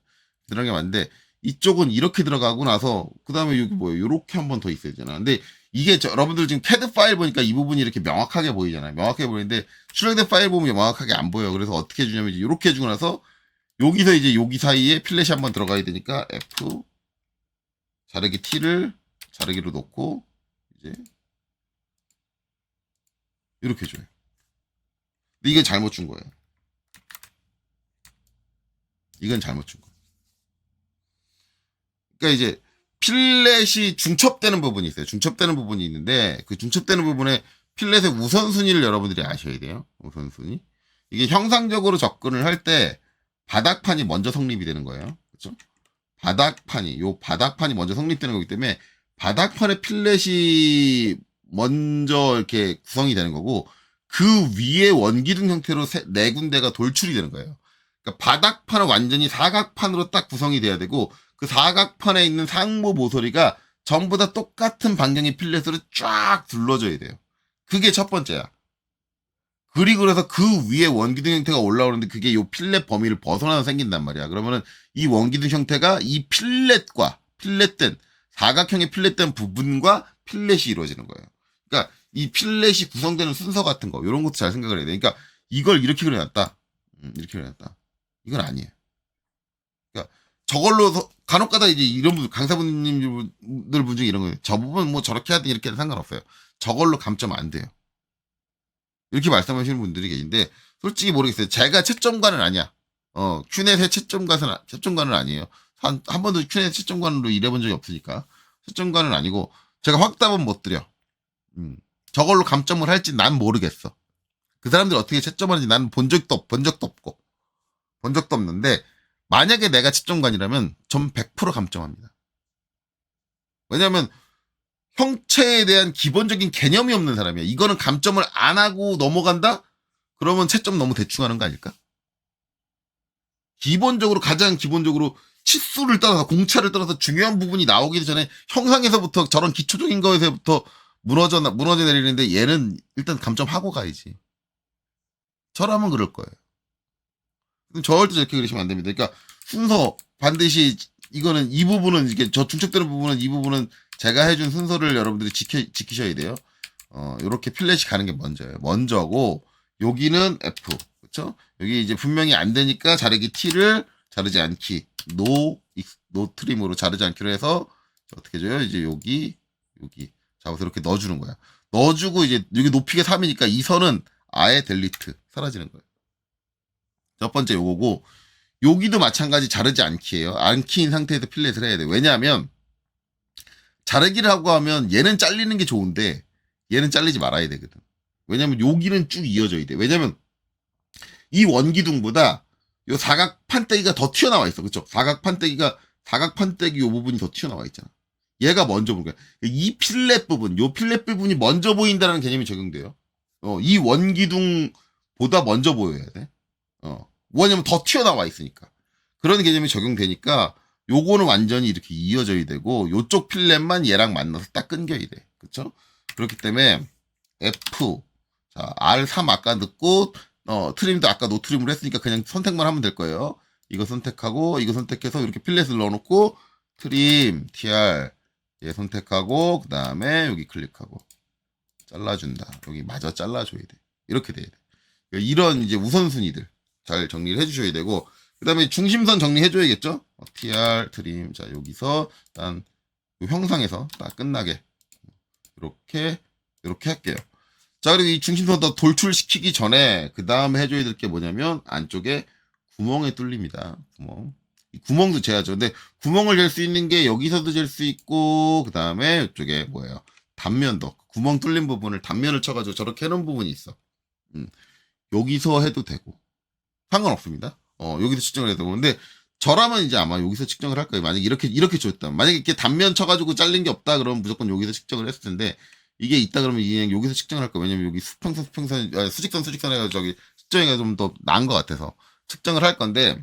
A: 들어가는 게 맞는데, 이쪽은 이렇게 들어가고 나서, 그 다음에 여기 뭐예요? 이렇게 한 번 더 있어야 되잖아. 근데 이게 여러분들 지금 캐드 파일 보니까 이 부분이 이렇게 명확하게 보이잖아요. 명확하게 보이는데, 출력된 파일 보면 명확하게 안 보여요. 그래서 어떻게 해주냐면, 이제 이렇게 해주고 나서, 여기서 이제 여기 사이에 필렛이 한번 들어가야 되니까 F 자르기 T를 자르기로 놓고 이제 이렇게 줘요. 근데 이건 잘못 준 거예요. 이건 잘못 준 거예요. 그러니까 이제 필렛이 중첩되는 부분이 있어요. 중첩되는 부분이 있는데 그 중첩되는 부분에 필렛의 우선순위를 여러분들이 아셔야 돼요. 우선순위. 이게 형상적으로 접근을 할 때 바닥판이 먼저 성립이 되는 거예요. 그렇죠? 바닥판이 먼저 성립되는 거기 때문에 바닥판의 필렛이 먼저 이렇게 구성이 되는 거고 그 위에 원기둥 형태로 네 군데가 돌출이 되는 거예요. 그러니까 바닥판은 완전히 사각판으로 딱 구성이 돼야 되고 그 사각판에 있는 상부 모서리가 전부 다 똑같은 반경의 필렛으로 쫙 둘러져야 돼요. 그게 첫 번째야. 그리고 그래서 그 위에 원기둥 형태가 올라오는데 그게 요 필렛 범위를 벗어나서 생긴단 말이야. 그러면은 이 원기둥 형태가 이 필렛된 사각형의 필렛된 부분과 필렛이 이루어지는 거예요. 그러니까 이 필렛이 구성되는 순서 같은 거 이런 것도 잘 생각을 해야 돼. 그러니까 이걸 이렇게 그려놨다. 이렇게 그려놨다. 이건 아니에요. 그러니까 저걸로 간혹가다 이제 이런 분 강사분님들 분 중에 이런 거예요. 저 부분 뭐 저렇게 하든 이렇게 하든 상관없어요. 저걸로 감점 안 돼요. 이렇게 말씀하시는 분들이 계신데 솔직히 모르겠어요. 제가 채점관은 아니야. 큐넷의 채점관은 아니에요. 한 번도 큐넷 채점관으로 일해본 적이 없으니까 채점관은 아니고 제가 확답은 못 드려. 저걸로 감점을 할지 난 모르겠어. 그 사람들이 어떻게 채점하는지 난 본 적도 없는데 만약에 내가 채점관이라면 전 100% 감점합니다. 왜냐하면 형체에 대한 기본적인 개념이 없는 사람이야. 이거는 감점을 안 하고 넘어간다? 그러면 채점 너무 대충 하는 거 아닐까? 가장 기본적으로 치수를 따라서 공차를 따라서 중요한 부분이 나오기 전에 형상에서부터 저런 기초적인 거에서부터 무너져 내리는데 얘는 일단 감점하고 가야지. 저라면 그럴 거예요. 절대 저렇게 그리시면 안 됩니다. 그러니까 순서 반드시 이거는 이 부분은 이게 저 중첩되는 부분은 이 부분은 제가 해준 순서를 여러분들이 지키셔야 돼요. 요렇게 필렛이 가는 게 먼저예요. 먼저고 여기는 F. 그렇죠? 여기 이제 분명히 안 되니까 자르기 T를 자르지 않기 노 트림으로 자르지 않기로 해서 어떻게 해줘요? 이제 여기 잡아서 이렇게 넣어주는 거야. 넣어주고 이제 여기 높이가 3이니까 이 선은 아예 델리트 사라지는 거예요. 첫 번째 요거고 여기도 마찬가지 자르지 않기예요. 않기인 상태에서 필렛을 해야 돼. 왜냐하면 자르기를 하고 하면 얘는 잘리는 게 좋은데 얘는 잘리지 말아야 되거든. 왜냐면 여기는 쭉 이어져야 돼. 왜냐면 이 원기둥보다 요 사각 판때기가 더 튀어나와 있어. 그쵸? 사각 판때기 요 부분이 더 튀어나와 있잖아. 얘가 먼저 보는 거야. 이 필렛 부분, 요 필렛 부분이 먼저 보인다는 개념이 적용돼요. 이 원기둥보다 먼저 보여야 돼. 왜냐면 더 튀어나와 있으니까. 그런 개념이 적용되니까 요거는 완전히 이렇게 이어져야 되고 요쪽 필렛만 얘랑 만나서 딱 끊겨야 돼. 그쵸? 그렇기 때문에 F 자 R3 아까 넣고 트림도 아까 노트림으로 했으니까 그냥 선택만 하면 될 거예요. 이거 선택하고 이거 선택해서 이렇게 필렛을 넣어놓고 트림 TR 얘 선택하고 그 다음에 여기 클릭하고 잘라준다. 여기 마저 잘라줘야 돼. 이렇게 돼야 돼. 이런 이제 우선순위들 잘 정리를 해주셔야 되고 그 다음에 중심선 정리해줘야겠죠? TR 트림 자 여기서 일단 형상에서 딱 끝나게 이렇게 할게요. 자 그리고 이 중심선 더 돌출시키기 전에 그 다음에 해줘야 될 게 뭐냐면 안쪽에 구멍에 뚫립니다. 구멍도 재야죠. 근데 구멍을 잴 수 있는 게 여기서도 잴 수 있고 그 다음에 이쪽에 뭐예요? 단면도 구멍 뚫린 부분을 단면을 쳐가지고 저렇게 해놓은 부분이 있어. 여기서 해도 되고 상관없습니다. 여기서 측정을 해도 되고 근데 저라면 이제 아마 여기서 측정을 할 거예요. 만약에 이렇게 줬다. 만약에 이렇게 단면 쳐가지고 잘린 게 없다 그러면 무조건 여기서 측정을 했을 텐데 이게 있다 그러면 그냥 여기서 측정을 할 거예요. 왜냐면 여기 수직선 해가지고 저기 측정이 좀 더 나은 것 같아서 측정을 할 건데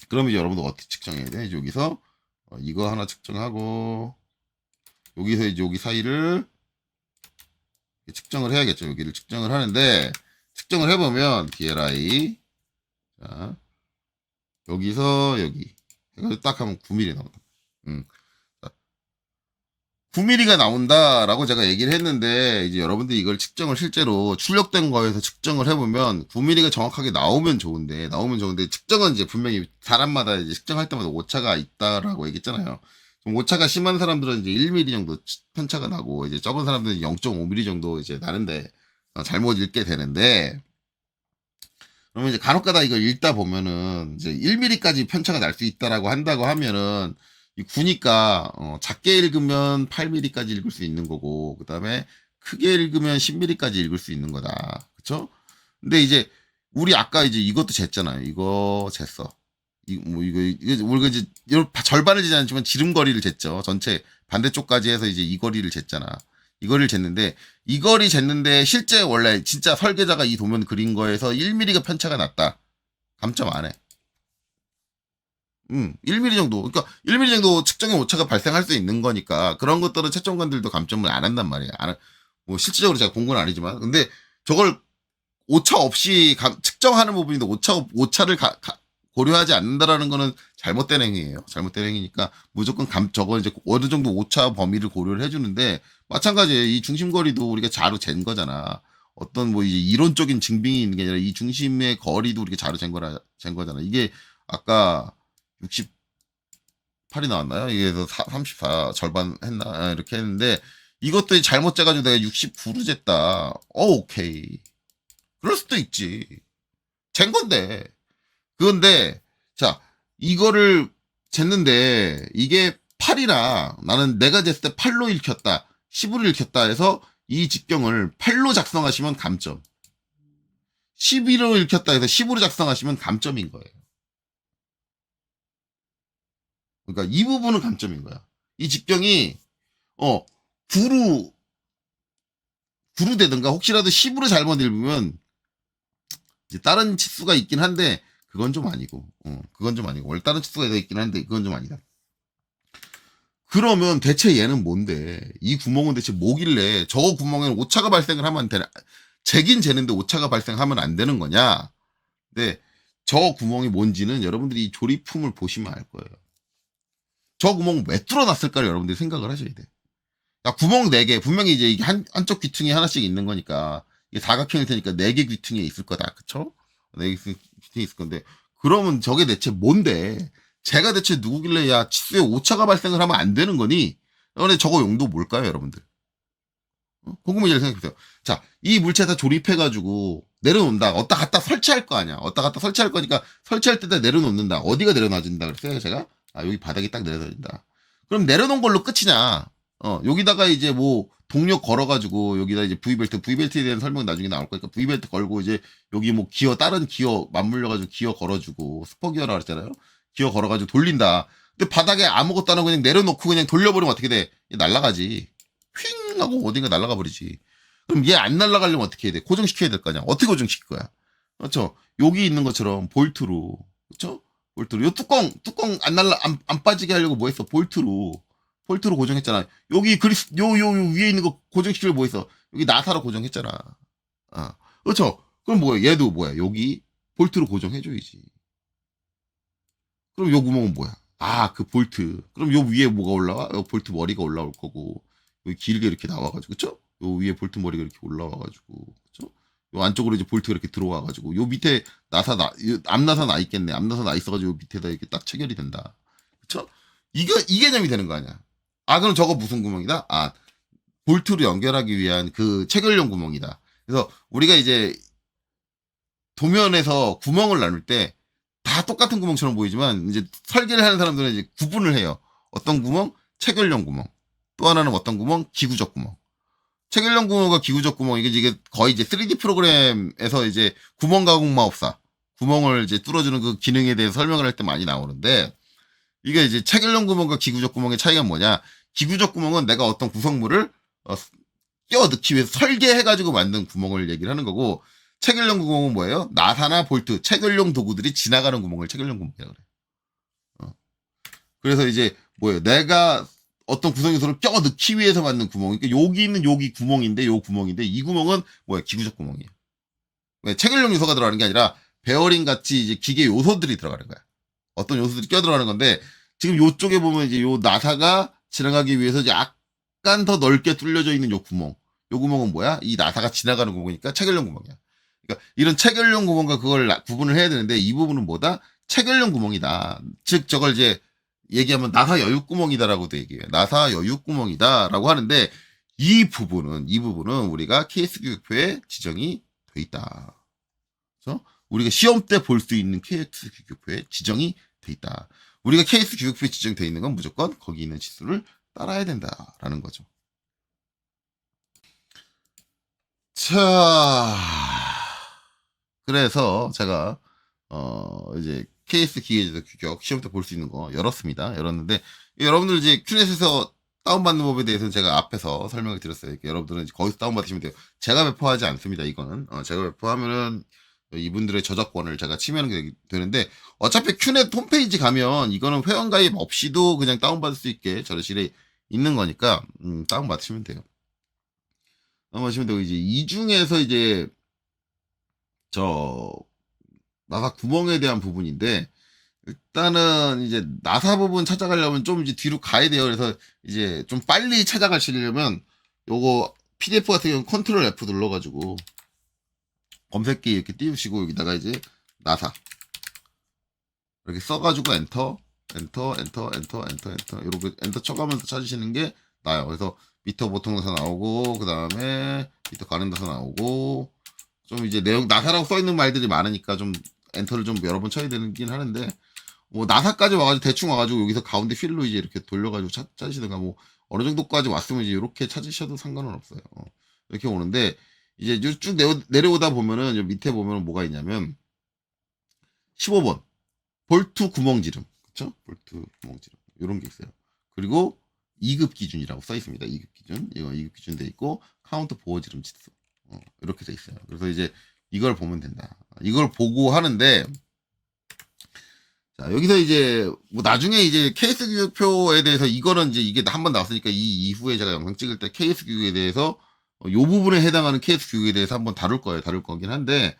A: 그러면 이제 여러분들 어떻게 측정해야 돼? 이제 여기서 이거 하나 측정하고 여기서 이제 여기 사이를 측정을 해야겠죠. 여기를 측정을 하는데 측정을 해보면 DLI 자 여기서 여기 해가지고 딱 하면 9mm 나온다. 9mm가 나온다라고 제가 얘기를 했는데 이제 여러분들이 이걸 측정을 실제로 출력된 거에서 측정을 해보면 9mm가 정확하게 나오면 좋은데 측정은 이제 분명히 사람마다 이제 측정할 때마다 오차가 있다라고 얘기했잖아요. 좀 오차가 심한 사람들은 이제 1mm 정도 편차가 나고 이제 적은 사람들은 0.5mm 정도 이제 나는데 잘못 읽게 되는데 그러면 이제 간혹가다 이걸 읽다 보면은 이제 1mm까지 편차가 날 수 있다라고 한다고 하면은 이 9니까 작게 읽으면 8mm까지 읽을 수 있는 거고 그 다음에 크게 읽으면 10mm까지 읽을 수 있는 거다. 그쵸? 근데 이제 우리 아까 이제 이것도 쟀잖아요. 이거 쟀어. 우리가 이제 절반을 재지 않지만 지름거리를 쟀죠. 전체 반대쪽까지 해서 이제 이 거리를 쟀잖아. 이거를 쟀는데 이 거리 쟀는데 실제 원래 진짜 설계자가 이 도면 그린 거에서 1mm가 편차가 났다. 감점 안 해. 1mm 정도. 그러니까 1mm 정도 측정의 오차가 발생할 수 있는 거니까 그런 것들은 채점관들도 감점을 안 한단 말이에요. 뭐 실질적으로 제가 본 건 아니지만 근데 저걸 오차 없이 측정하는 부분인데 오차를 고려하지 않는다라는 거는 잘못된 행위예요. 잘못된 행위니까 무조건 저거 이제 어느 정도 오차 범위를 고려를 해주는데 마찬가지예요. 이 중심거리도 우리가 자로 잰 거잖아. 어떤 뭐 이제 이론적인 증빙이 있는 게 아니라 이 중심의 거리도 우리가 자로 잰 거잖아. 이게 아까 68이 나왔나요? 이게 34 절반 했나? 이렇게 했는데 이것도 잘못 재가지고 내가 69로 쟀다. 오케이. 그럴 수도 있지. 잰 건데. 그건데 자 이거를 쟀는데 이게 8이라 나는 내가 쟀을 때 8로 읽혔다. 10으로 읽혔다 해서 이 직경을 8로 작성하시면 감점. 11로 읽혔다 해서 10으로 작성하시면 감점인 거예요. 그러니까 이 부분은 감점인 거야. 이 직경이 9로 되든가 혹시라도 10으로 잘못 읽으면 이제 다른 치수가 있긴 한데 그건 좀 아니고 원래 다른 치수가 있긴 한데 그건 좀 아니다. 그러면 대체 얘는 뭔데? 이 구멍은 대체 뭐길래 저 구멍에는 오차가 발생을 하면 되나? 재긴 재는데 오차가 발생하면 안 되는 거냐? 네. 저 구멍이 뭔지는 여러분들이 이 조립품을 보시면 알 거예요. 저 구멍 왜 뚫어놨을까를 여러분들이 생각을 하셔야 돼. 야, 구멍 4개. 분명히 이제 이게 한쪽 귀퉁이 하나씩 있는 거니까, 이게 사각형일 테니까 4개 귀퉁이에 있을 거다. 그쵸? 4개 귀퉁이 있을 건데, 그러면 저게 대체 뭔데? 제가 대체 누구길래, 야, 치수에 오차가 발생을 하면 안 되는 거니? 근데 저거 용도 뭘까요, 여러분들? 궁금해 잘 생각해보세요. 자, 이 물체 다 조립해가지고, 내려놓는다. 어디다 갖다 설치할 거 아니야. 어디다 갖다 설치할 거니까, 설치할 때다 내려놓는다. 어디가 내려놔준다. 그랬어요, 제가? 아, 여기 바닥에 딱 내려놔준다. 그럼 내려놓은 걸로 끝이냐? 여기다가 이제 뭐 동력 걸어가지고 여기다 이제 V벨트에 대한 설명 나중에 나올 거니까 V벨트 걸고 이제 여기 뭐 기어 다른 기어 맞물려가지고 기어 걸어주고 스포 기어라 그랬잖아요. 기어 걸어가지고 돌린다. 근데 바닥에 아무것도 안 하고 그냥 내려놓고 그냥 돌려버리면 어떻게 돼? 날아가지. 휙 하고 어딘가 날아가 버리지. 그럼 얘 안 날아가려면 어떻게 해야 돼? 고정시켜야 될 거 아니야. 어떻게 고정시킬 거야? 그렇죠? 여기 있는 것처럼 볼트로, 그렇죠? 볼트로. 요 뚜껑 안 빠지게 하려고 뭐 했어? 볼트로 고정했잖아. 여기 요 위에 있는 거 고정시키려고 뭐 했어? 여기 나사로 고정했잖아. 그렇죠? 그럼 뭐야? 얘도 뭐야? 여기 볼트로 고정해줘야지. 그럼 요 구멍은 뭐야? 아, 그 볼트. 그럼 요 위에 뭐가 올라와? 요 볼트 머리가 올라올 거고, 여기 길게 이렇게 나와가지고, 그쵸? 요 위에 볼트 머리가 이렇게 올라와가지고, 그쵸? 요 안쪽으로 이제 볼트가 이렇게 들어와가지고, 요 밑에 앞나사 나 있겠네. 앞나사 나 있어가지고, 요 밑에다 이렇게 딱 체결이 된다. 그쵸? 이 개념이 되는 거 아니야. 아, 그럼 저거 무슨 구멍이다? 아, 볼트로 연결하기 위한 그 체결용 구멍이다. 그래서 우리가 이제 도면에서 구멍을 나눌 때 다 똑같은 구멍처럼 보이지만 이제 설계를 하는 사람들은 이제 구분을 해요. 어떤 구멍? 체결용 구멍. 또 하나는 어떤 구멍? 기구적 구멍. 체결용 구멍과 기구적 구멍 이게 거의 이제 3D 프로그램에서 이제 구멍 가공 마법사 구멍을 이제 뚫어주는 그 기능에 대해서 설명을 할 때 많이 나오는데 이게 이제 체결용 구멍과 기구적 구멍의 차이가 뭐냐? 기구적 구멍은 내가 어떤 구성물을 끼워 넣기 위해서 설계해가지고 만든 구멍을 얘기를 하는 거고 체결용 구멍은 뭐예요? 나사나 볼트, 체결용 도구들이 지나가는 구멍을 체결용 구멍이라고 그래요. 그래서 이제 뭐예요? 내가 어떤 구성 요소를 껴 넣기 위해서 만든 구멍. 그러니까 여기 있는 여기 구멍인데 요 구멍인데 이 구멍은 뭐야? 기구적 구멍이에요. 왜 체결용 요소가 들어가는 게 아니라 베어링 같이 이제 기계 요소들이 들어가는 거야. 어떤 요소들이 껴 들어가는 건데 지금 요쪽에 보면 이제 요 나사가 지나가기 위해서 약간 더 넓게 뚫려져 있는 요 구멍. 요 구멍은 뭐야? 이 나사가 지나가는 구멍이니까 체결용 구멍이야. 그러니까 이런 체결용 구멍과 그걸 구분을 해야 되는데 이 부분은 뭐다? 체결용 구멍이다. 즉 저걸 이제 얘기하면 나사 여윳구멍이다라고도 얘기해요. 나사 여윳구멍이다라고 하는데 이 부분은 우리가 케이스 규격표에 지정이 돼 있다. 그래서 우리가 시험 때 볼 수 있는 케이스 규격표에 지정이 돼 있다. 우리가 케이스 규격표에 지정돼 있는 건 무조건 거기 있는 지수를 따라야 된다라는 거죠. 자, 그래서 제가 이제 케이스 기계제도 규격 시험 때 볼 수 있는 거 열었습니다. 열었는데 여러분들 이제 큐넷에서 다운받는 법에 대해서는 제가 앞에서 설명을 드렸어요. 여러분들은 이제 거기서 다운받으시면 돼요. 제가 배포하지 않습니다. 이거는 제가 배포하면은 이분들의 저작권을 제가 침해하는 게 되는데 어차피 큐넷 홈페이지 가면 이거는 회원가입 없이도 그냥 다운받을 수 있게 저러실에 있는 거니까 다운받으시면 돼요. 다운받으시면 되고 이제 이 중에서 이제 저 나사 구멍에 대한 부분인데 일단은 이제 나사 부분 찾아가려면 좀 이제 뒤로 가야 돼요. 그래서 이제 좀 빨리 찾아가시려면 요거 PDF 같은 경우는 컨트롤 F 눌러가지고 검색기 이렇게 띄우시고 여기다가 이제 나사 이렇게 써가지고 엔터 이렇게 엔터 쳐가면서 찾으시는 게 나아요. 그래서 미터 보통 나사 나오고 그 다음에 미터 가는 나사 나오고 좀 이제 내용 나사라고 써있는 말들이 많으니까 좀 엔터를 좀 여러 번 쳐야 되긴 하는데 뭐 나사까지 와가지고 대충 와가지고 여기서 가운데 필로 이제 이렇게 돌려가지고 찾으시든가 뭐 어느 정도까지 왔으면 이제 이렇게 찾으셔도 상관은 없어요. 이렇게 오는데 이제 쭉 내려오다 보면은 요 밑에 보면은 뭐가 있냐면 15번 볼트 구멍지름 그쵸? 볼트 구멍지름 이런 게 있어요. 그리고 2급 기준이라고 써 있습니다. 2급 기준 이거 2급 기준 돼 있고 카운트 보호지름 지수 이렇게 돼 있어요. 그래서 이제 이걸 보면 된다. 이걸 보고 하는데 자 여기서 이제 뭐 나중에 이제 케이스 규격표에 대해서 이거는 이제 이게 한 번 나왔으니까 이 이후에 제가 영상 찍을 때 케이스 규격에 대해서 요 부분에 해당하는 케이스 규격에 대해서 한번 다룰 거예요. 다룰 거긴 한데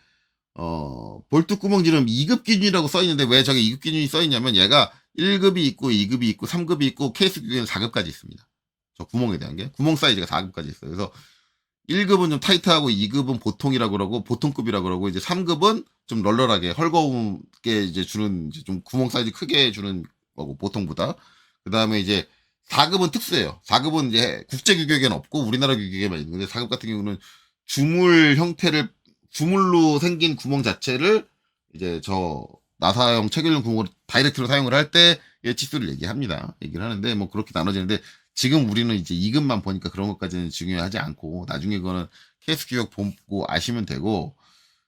A: 볼트 구멍 지름 2급 기준이라고 써있는데 왜 저게 2급 기준이 써있냐면 얘가 1급이 있고 2급이 있고 3급이 있고 케이스 규격에는 4급까지 있습니다. 저 구멍에 대한 게. 구멍 사이즈가 4급까지 있어요. 그래서 1급은 좀 타이트하고 2급은 보통이라고 그러고 보통급이라고 그러고 이제 3급은 좀 널널하게 헐거움게 이제 주는 이제 좀 구멍 사이즈 크게 주는 거고 보통보다. 그다음에 이제 4급은 특수해요. 4급은 이제 국제 규격에는 없고 우리나라 규격에만 있는 건데 4급 같은 경우는 주물 형태를 주물로 생긴 구멍 자체를 이제 저 나사형 체결용 구멍을 다이렉트로 사용을 할 때의 치수를 얘기를 하는데 뭐 그렇게 나눠지는데 지금 우리는 이제 2급만 보니까 그런 것까지는 중요하지 않고 나중에 그거는 케이스 규격 보고 아시면 되고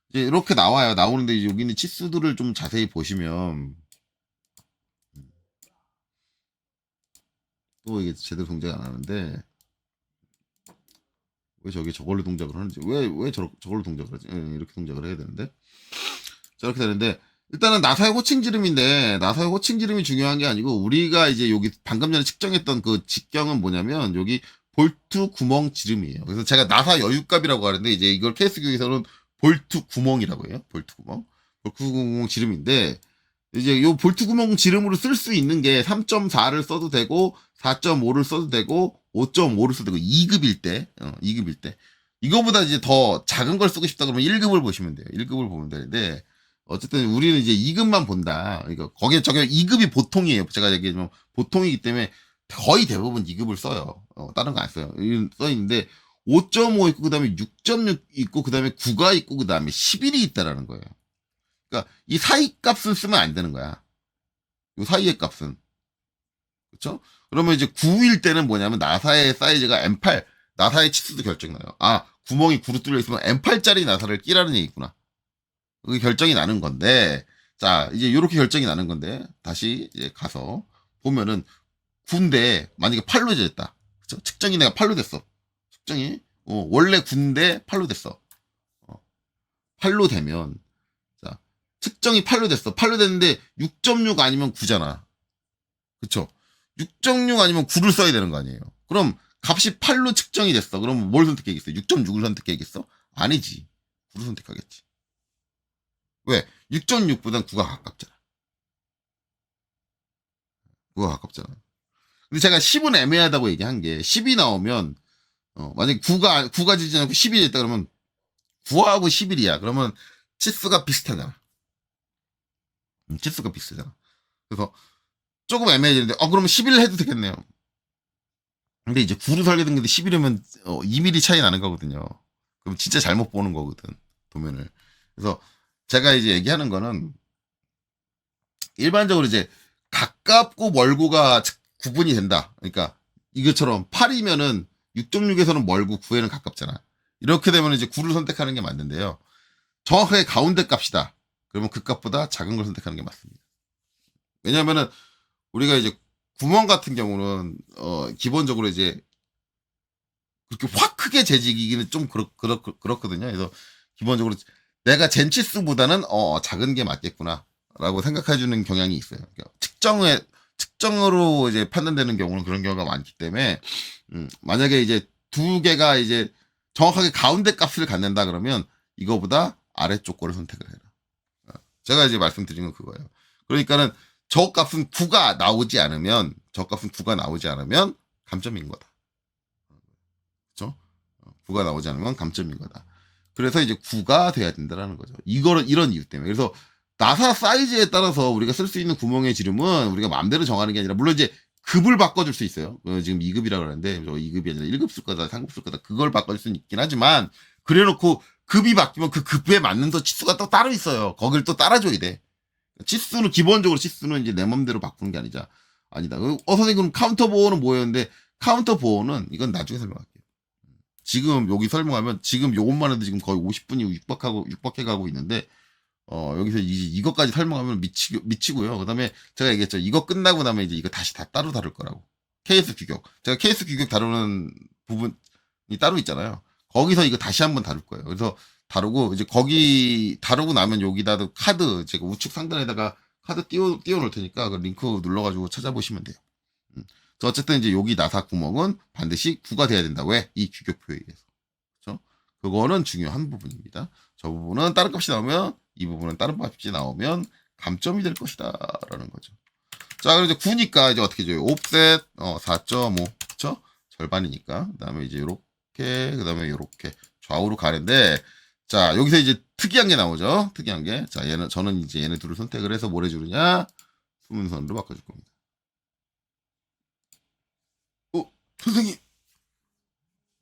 A: 이제 이렇게 나와요. 나오는데 여기 있는 치수들을 좀 자세히 보시면 또 이게 제대로 동작 안 하는데 왜 저걸로 동작을 하는지 왜 저걸로 동작을 하지? 이렇게 동작을 해야 되는데 저렇게 되는데 일단은 나사의 호칭 지름인데 나사의 호칭 지름이 중요한 게 아니고 우리가 이제 여기 방금 전에 측정했던 그 직경은 뭐냐면 여기 볼트 구멍 지름이에요. 그래서 제가 나사 여유값이라고 하는데 이제 이걸 케이스 교에서는 볼트 구멍이라고 해요. 볼트 구멍. 볼트 구멍 지름인데 이제 요 볼트 구멍 지름으로 쓸 수 있는 게 3.4를 써도 되고 4.5를 써도 되고 5.5를 써도 되고 2급일 때 2급일 때 이거보다 이제 더 작은 걸 쓰고 싶다 그러면 1급을 보시면 돼요. 1급을 보면 되는데 어쨌든 우리는 이제 2급만 본다. 그러니까 거기에 저게 2급이 보통이에요. 제가 얘기하면 보통이기 때문에 거의 대부분 2급을 써요. 다른 거 안 써요. 써 있는데 5.5 있고 그다음에 6.6 있고 그다음에 9가 있고 그다음에 11이 있다라는 거예요. 그러니까 이 사이 값은 쓰면 안 되는 거야. 이 사이의 값은. 그렇죠? 그러면 이제 9일 때는 뭐냐면 나사의 사이즈가 M8, 나사의 치수도 결정이 나요. 아, 구멍이 9로 뚫려 있으면 M8짜리 나사를 끼라는 얘기구나. 그게 결정이 나는 건데, 자, 이제 이렇게 결정이 나는 건데, 다시 이제 가서 보면은 9인데 만약에 8로 됐다. 그쵸? 측정이 내가 8로 됐어. 측정이 원래 9인데 8로 됐어. 8로 되면 자, 측정이 8로 됐어. 8로 됐는데 6.6 아니면 9잖아. 그쵸? 6.6 아니면 9를 써야 되는 거 아니에요. 그럼 값이 8로 측정이 됐어. 그럼 뭘 선택해야겠어? 6.6을 선택해야겠어? 아니지. 9를 선택하겠지. 왜? 6.6보단 9가 가깝잖아. 9가 가깝잖아. 근데 제가 10은 애매하다고 얘기한 게 10이 나오면 만약에 9가 지지 않고 10이 됐다 그러면 9하고 11이야. 그러면 치수가 비슷하잖아. 치수가 비슷하잖아. 그래서 조금 애매해지는데 그러면 11을 해도 되겠네요. 근데 이제 9를 살게 된 건데 11이면 2mm 차이 나는 거거든요. 그럼 진짜 잘못 보는 거거든. 도면을. 그래서 제가 이제 얘기하는 거는 일반적으로 이제 가깝고 멀고가 구분이 된다. 그러니까 이것처럼 8이면은 6.6에서는 멀고 9에는 가깝잖아. 이렇게 되면 이제 9를 선택하는 게 맞는데요. 정확하게 가운데 값이다. 그러면 그 값보다 작은 걸 선택하는 게 맞습니다. 왜냐면은 우리가 이제 구멍 같은 경우는 기본적으로 이제 그렇게 확 크게 재지기는 좀 그렇거든요. 그래서 기본적으로 내가 젠치수보다는 작은 게 맞겠구나라고 생각해주는 경향이 있어요. 그러니까 측정으로 이제 판단되는 경우는 그런 경우가 많기 때문에 만약에 이제 두 개가 이제 정확하게 가운데 값을 갖는다 그러면 이거보다 아래쪽 거를 선택을 해라. 제가 이제 말씀드린 건 그거예요. 그러니까는 저 값은 9가 나오지 않으면 감점인 거다. 그렇죠? 9가 나오지 않으면 감점인 거다. 그래서 이제 9가 돼야 된다라는 거죠. 이런 이유 때문에. 그래서 나사 사이즈에 따라서 우리가 쓸 수 있는 구멍의 지름은 우리가 마음대로 정하는 게 아니라 물론 이제 급을 바꿔줄 수 있어요. 지금 2급이라고 그러는데 2급이 아니라 1급 쓸 거다, 3급 쓸 거다. 그걸 바꿔줄 수는 있긴 하지만 그래놓고 급이 바뀌면 그 급에 맞는 더 치수가 또 따로 있어요. 거길 또 따라줘야 돼. 기본적으로 치수는 이제 내 맘대로 바꾸는 게 아니다. 선생님 그럼 카운터 보호는 뭐였는데 카운터 보호는 이건 나중에 설명할게요. 지금 여기 설명하면 지금 요것만 해도 지금 거의 50분이 육박해가고 있는데 여기서 이것까지 설명하면 미치고요. 그 다음에 제가 얘기했죠. 이거 끝나고 나면 이제 이거 다시 다 따로 다룰 거라고. 케이스 규격. 제가 케이스 규격 다루는 부분이 따로 있잖아요. 거기서 이거 다시 한번 다룰 거예요. 그래서 다루고 이제 거기 다루고 나면 여기다도 카드 제가 우측 상단에다가 카드 띄워 놓을 테니까 그 링크 눌러가지고 찾아보시면 돼요. 어쨌든 이제 여기 나사 구멍은 반드시 9가 돼야 된다. 왜? 이 규격표에 의해서. 그렇죠? 그거는 중요한 부분입니다. 저 부분은 다른 값이 나오면 이 부분은 다른 값이 나오면 감점이 될 것이다 라는 거죠. 자, 그럼 이제 9니까 이제 어떻게 줘요? 옵셋 4.5 그쵸? 절반이니까 그 다음에 이제 요렇게 그 다음에 요렇게 좌우로 가는데 자 여기서 이제 특이한 게 나오죠. 특이한 게 자 얘는 저는 이제 얘네 둘을 선택을 해서 뭘 해주느냐 수문선으로 바꿔줄 겁니다. 선생님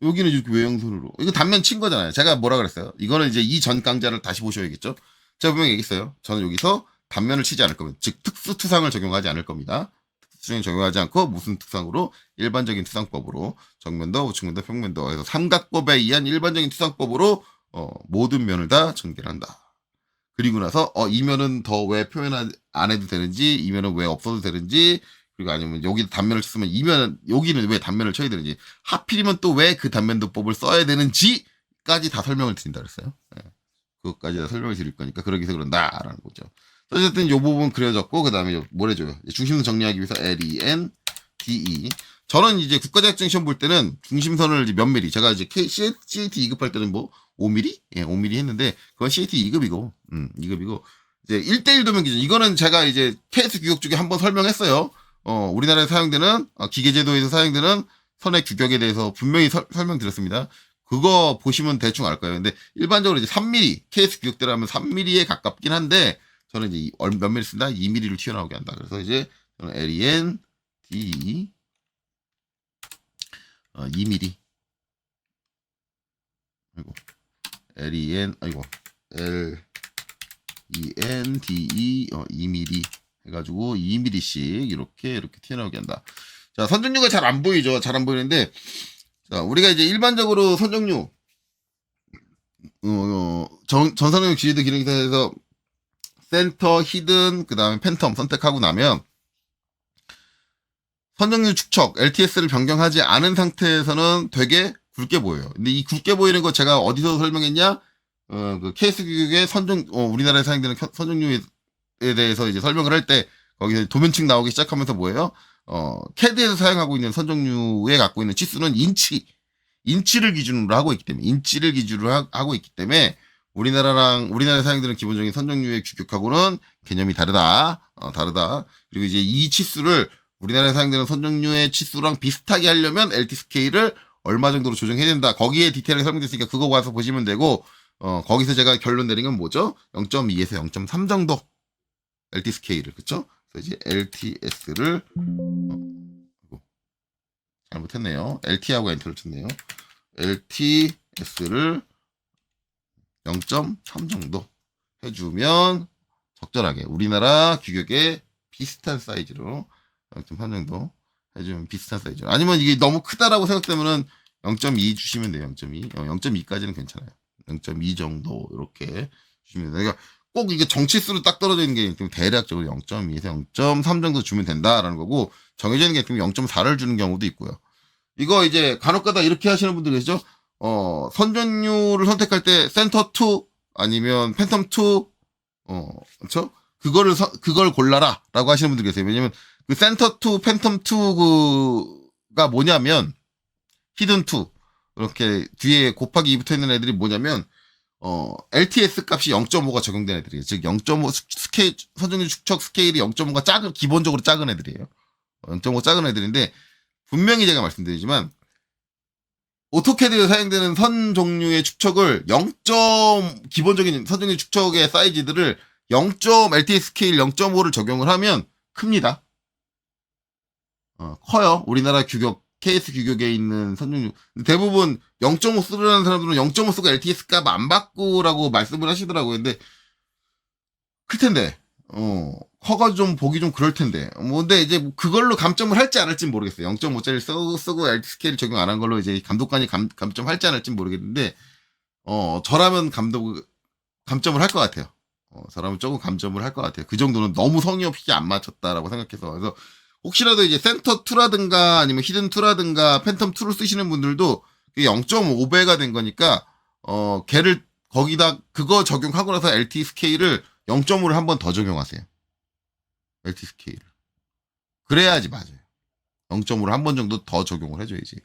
A: 여기는 이렇게 외형선으로 이거 단면 친 거잖아요. 제가 뭐라 그랬어요? 이거는 이제 이 전 강좌를 다시 보셔야겠죠. 제가 분명히 얘기했어요. 저는 여기서 단면을 치지 않을 겁니다. 즉 특수투상을 적용하지 않을 겁니다. 특수투상을 적용하지 않고 무슨 특상으로 일반적인 투상법으로 정면도 우측면도 평면도 해서 삼각법에 의한 일반적인 투상법으로 모든 면을 다 전개한다. 그리고 나서 이 면은 더 왜 표현 안 해도 되는지 이 면은 왜 없어도 되는지 그리고 아니면 여기 단면을 쳤으면 이 면 여기는 왜 단면을 쳐야 되는지 하필이면 또 왜 그 단면도법을 써야 되는지까지 다 설명을 드린다 그랬어요. 네. 그것까지 다 설명을 드릴 거니까 그러기 위해서 그런다라는 거죠. 어쨌든 이 부분 그려졌고 그 다음에 뭘 해줘요? 중심선 정리하기 위해서 LEN, DE. 저는 이제 국가자격증 시험 볼 때는 중심선을 이제 몇 미리 제가 이제 CAT 2급할 때는 뭐 5mm? 예, 5mm 했는데 그건 CAT 2급이고 2급이고 이제 1대1 도면 기준 이거는 제가 이제 KS 규격 중에 한번 설명했어요. 우리나라에 사용되는 기계제도에서 사용되는 선의 규격에 대해서 분명히 설명드렸습니다. 그거 보시면 대충 알 거예요. 근데 일반적으로 이제 3mm, KS 규격대로 하면 3mm에 가깝긴 한데 저는 이제 몇 mm 쓴다? 2mm를 튀어나오게 한다. 그래서 이제 저는 LEN, DE 2mm 아이고 LEN 아이고 LEN, DE 2mm 해가지고 2mm씩 이렇게 튀어나오게 한다. 자, 선정류가 잘 안 보이죠? 잘 안 보이는데 자, 우리가 이제 일반적으로 선정류 전선형 지휘도 기능에서 센터, 히든, 그 다음에 팬텀 선택하고 나면 선정류 축척, LTS를 변경하지 않은 상태에서는 되게 굵게 보여요. 근데 이 굵게 보이는 거 제가 어디서 설명했냐? 그 KS 규격의 우리나라에 사용되는 선정류에 대해서 이제 설명을 할 때 거기서 도면층 나오기 시작하면서 뭐예요? 캐드에서 사용하고 있는 선정류에 갖고 있는 치수는 인치를 기준으로 하고 있기 때문에 우리나라에 사용되는 기본적인 선정류의 규격하고는 개념이 다르다. 그리고 이제 이 치수를 우리나라에 사용되는 선정류의 치수랑 비슷하게 하려면 LT 스케일을 얼마 정도로 조정해야 된다. 거기에 디테일하게 설명됐으니까 그거 와서 보시면 되고, 거기서 제가 결론 내린 건 뭐죠? 0.2에서 0.3 정도. LT 스케일을, 그쵸? 그래서 이제 LTS를, 잘못했네요. LT하고 엔터를 쳤네요. LTS를 0.3 정도 해주면 적절하게 우리나라 규격에 비슷한 사이즈로 0.3 정도 해주면 비슷한 사이즈. 아니면 이게 너무 크다라고 생각되면은 0.2 주시면 돼요. 0.2. 0.2까지는 괜찮아요. 0.2 정도 이렇게 주시면 돼요. 그러니까 꼭 이게 정치수로 딱 떨어져 있는 게 대략적으로 0.2에서 0.3 정도 주면 된다라는 거고 정해져 있는 게 0.4를 주는 경우도 있고요. 이거 이제 간혹가다 이렇게 하시는 분들 계시죠? 선전류를 선택할 때 센터 2 아니면 팬텀 2 그렇죠? 그걸 골라라라고 하시는 분들 계세요. 왜냐면 그 센터 2, 팬텀 2가 뭐냐면 히든 2 이렇게 뒤에 곱하기 2 붙어 있는 애들이 뭐냐면 LTS 값이 0.5가 적용된 애들이에요. 즉 0.5 스케일 선정류 축척 스케일이 0.5가 기본적으로 작은 애들이에요. 0.5 작은 애들인데 분명히 제가 말씀드리지만 오토캐드에 사용되는 선 종류의 축척을 기본적인 선정류 축척의 사이즈들을 LTS 스케일 0.5를 적용을 하면 큽니다. 커요. 우리나라 규격, KS 규격에 있는 선정류. 대부분 0.5 쓰려는 사람들은 0.5 쓰고 LTS 값 안 받고라고 말씀을 하시더라고요. 근데 클 텐데, 커가지고 좀 보기 좀 그럴 텐데. 근데 이제 그걸로 감점을 할지 안 할지 모르겠어요. 0.5짜리 쓰고 LT 스케일 적용 안 한 걸로 이제 감독관이 감점할지 안 할지 모르겠는데, 저라면 감점을 할 것 같아요. 저라면 조금 감점을 할 것 같아요. 그 정도는 너무 성의 없이 안 맞췄다라고 생각해서. 그래서 혹시라도 이제 센터 2라든가 아니면 히든 2라든가 팬텀 2를 쓰시는 분들도 0.5배가 된 거니까, 걔를 거기다 그거 적용하고 나서 LT 스케일을 0.5를 한 번 더 적용하세요. LT 스케일을. 그래야지 맞아요. 0.5를 한 번 정도 더 적용을 해줘야지.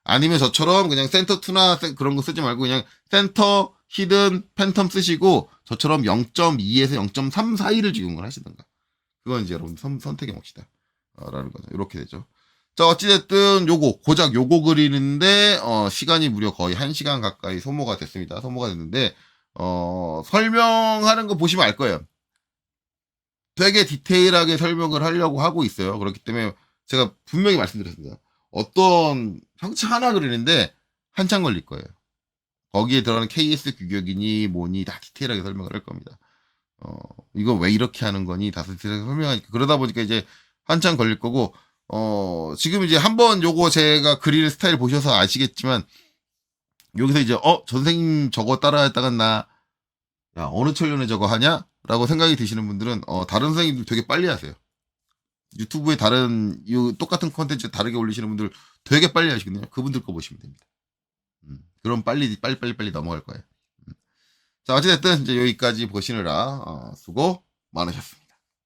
A: 아니면 저처럼 그냥 센터 2나 그런 거 쓰지 말고 그냥 센터, 히든, 팬텀 쓰시고 저처럼 0.2에서 0.3 사이를 적용을 하시던가. 그건 이제 여러분 선택해 봅시다. 라는 거죠. 이렇게 되죠. 자, 어찌됐든 고작 요거 그리는데 시간이 무려 거의 1시간 가까이 소모가 됐습니다. 소모가 됐는데 설명하는 거 보시면 알 거예요. 되게 디테일하게 설명을 하려고 하고 있어요. 그렇기 때문에 제가 분명히 말씀드렸습니다. 어떤 형체 하나 그리는데 한참 걸릴 거예요. 거기에 들어가는 KS 규격이니 뭐니 다 디테일하게 설명을 할 겁니다. 이거 왜 이렇게 하는 거니 다 디테일하게 설명하니까 그러다 보니까 이제 한참 걸릴 거고 지금 이제 한번 요거 제가 그리는 스타일 보셔서 아시겠지만 여기서 이제 선생님 저거 따라했다가 야 어느 천년에 저거 하냐? 라고 생각이 드시는 분들은 다른 선생님들 되게 빨리 하세요. 유튜브에 다른 똑같은 컨텐츠 다르게 올리시는 분들 되게 빨리 하시거든요. 그분들 거 보시면 됩니다. 그럼 빨리 넘어갈 거예요. 자, 어찌됐든 이제 여기까지 보시느라 수고 많으셨습니다.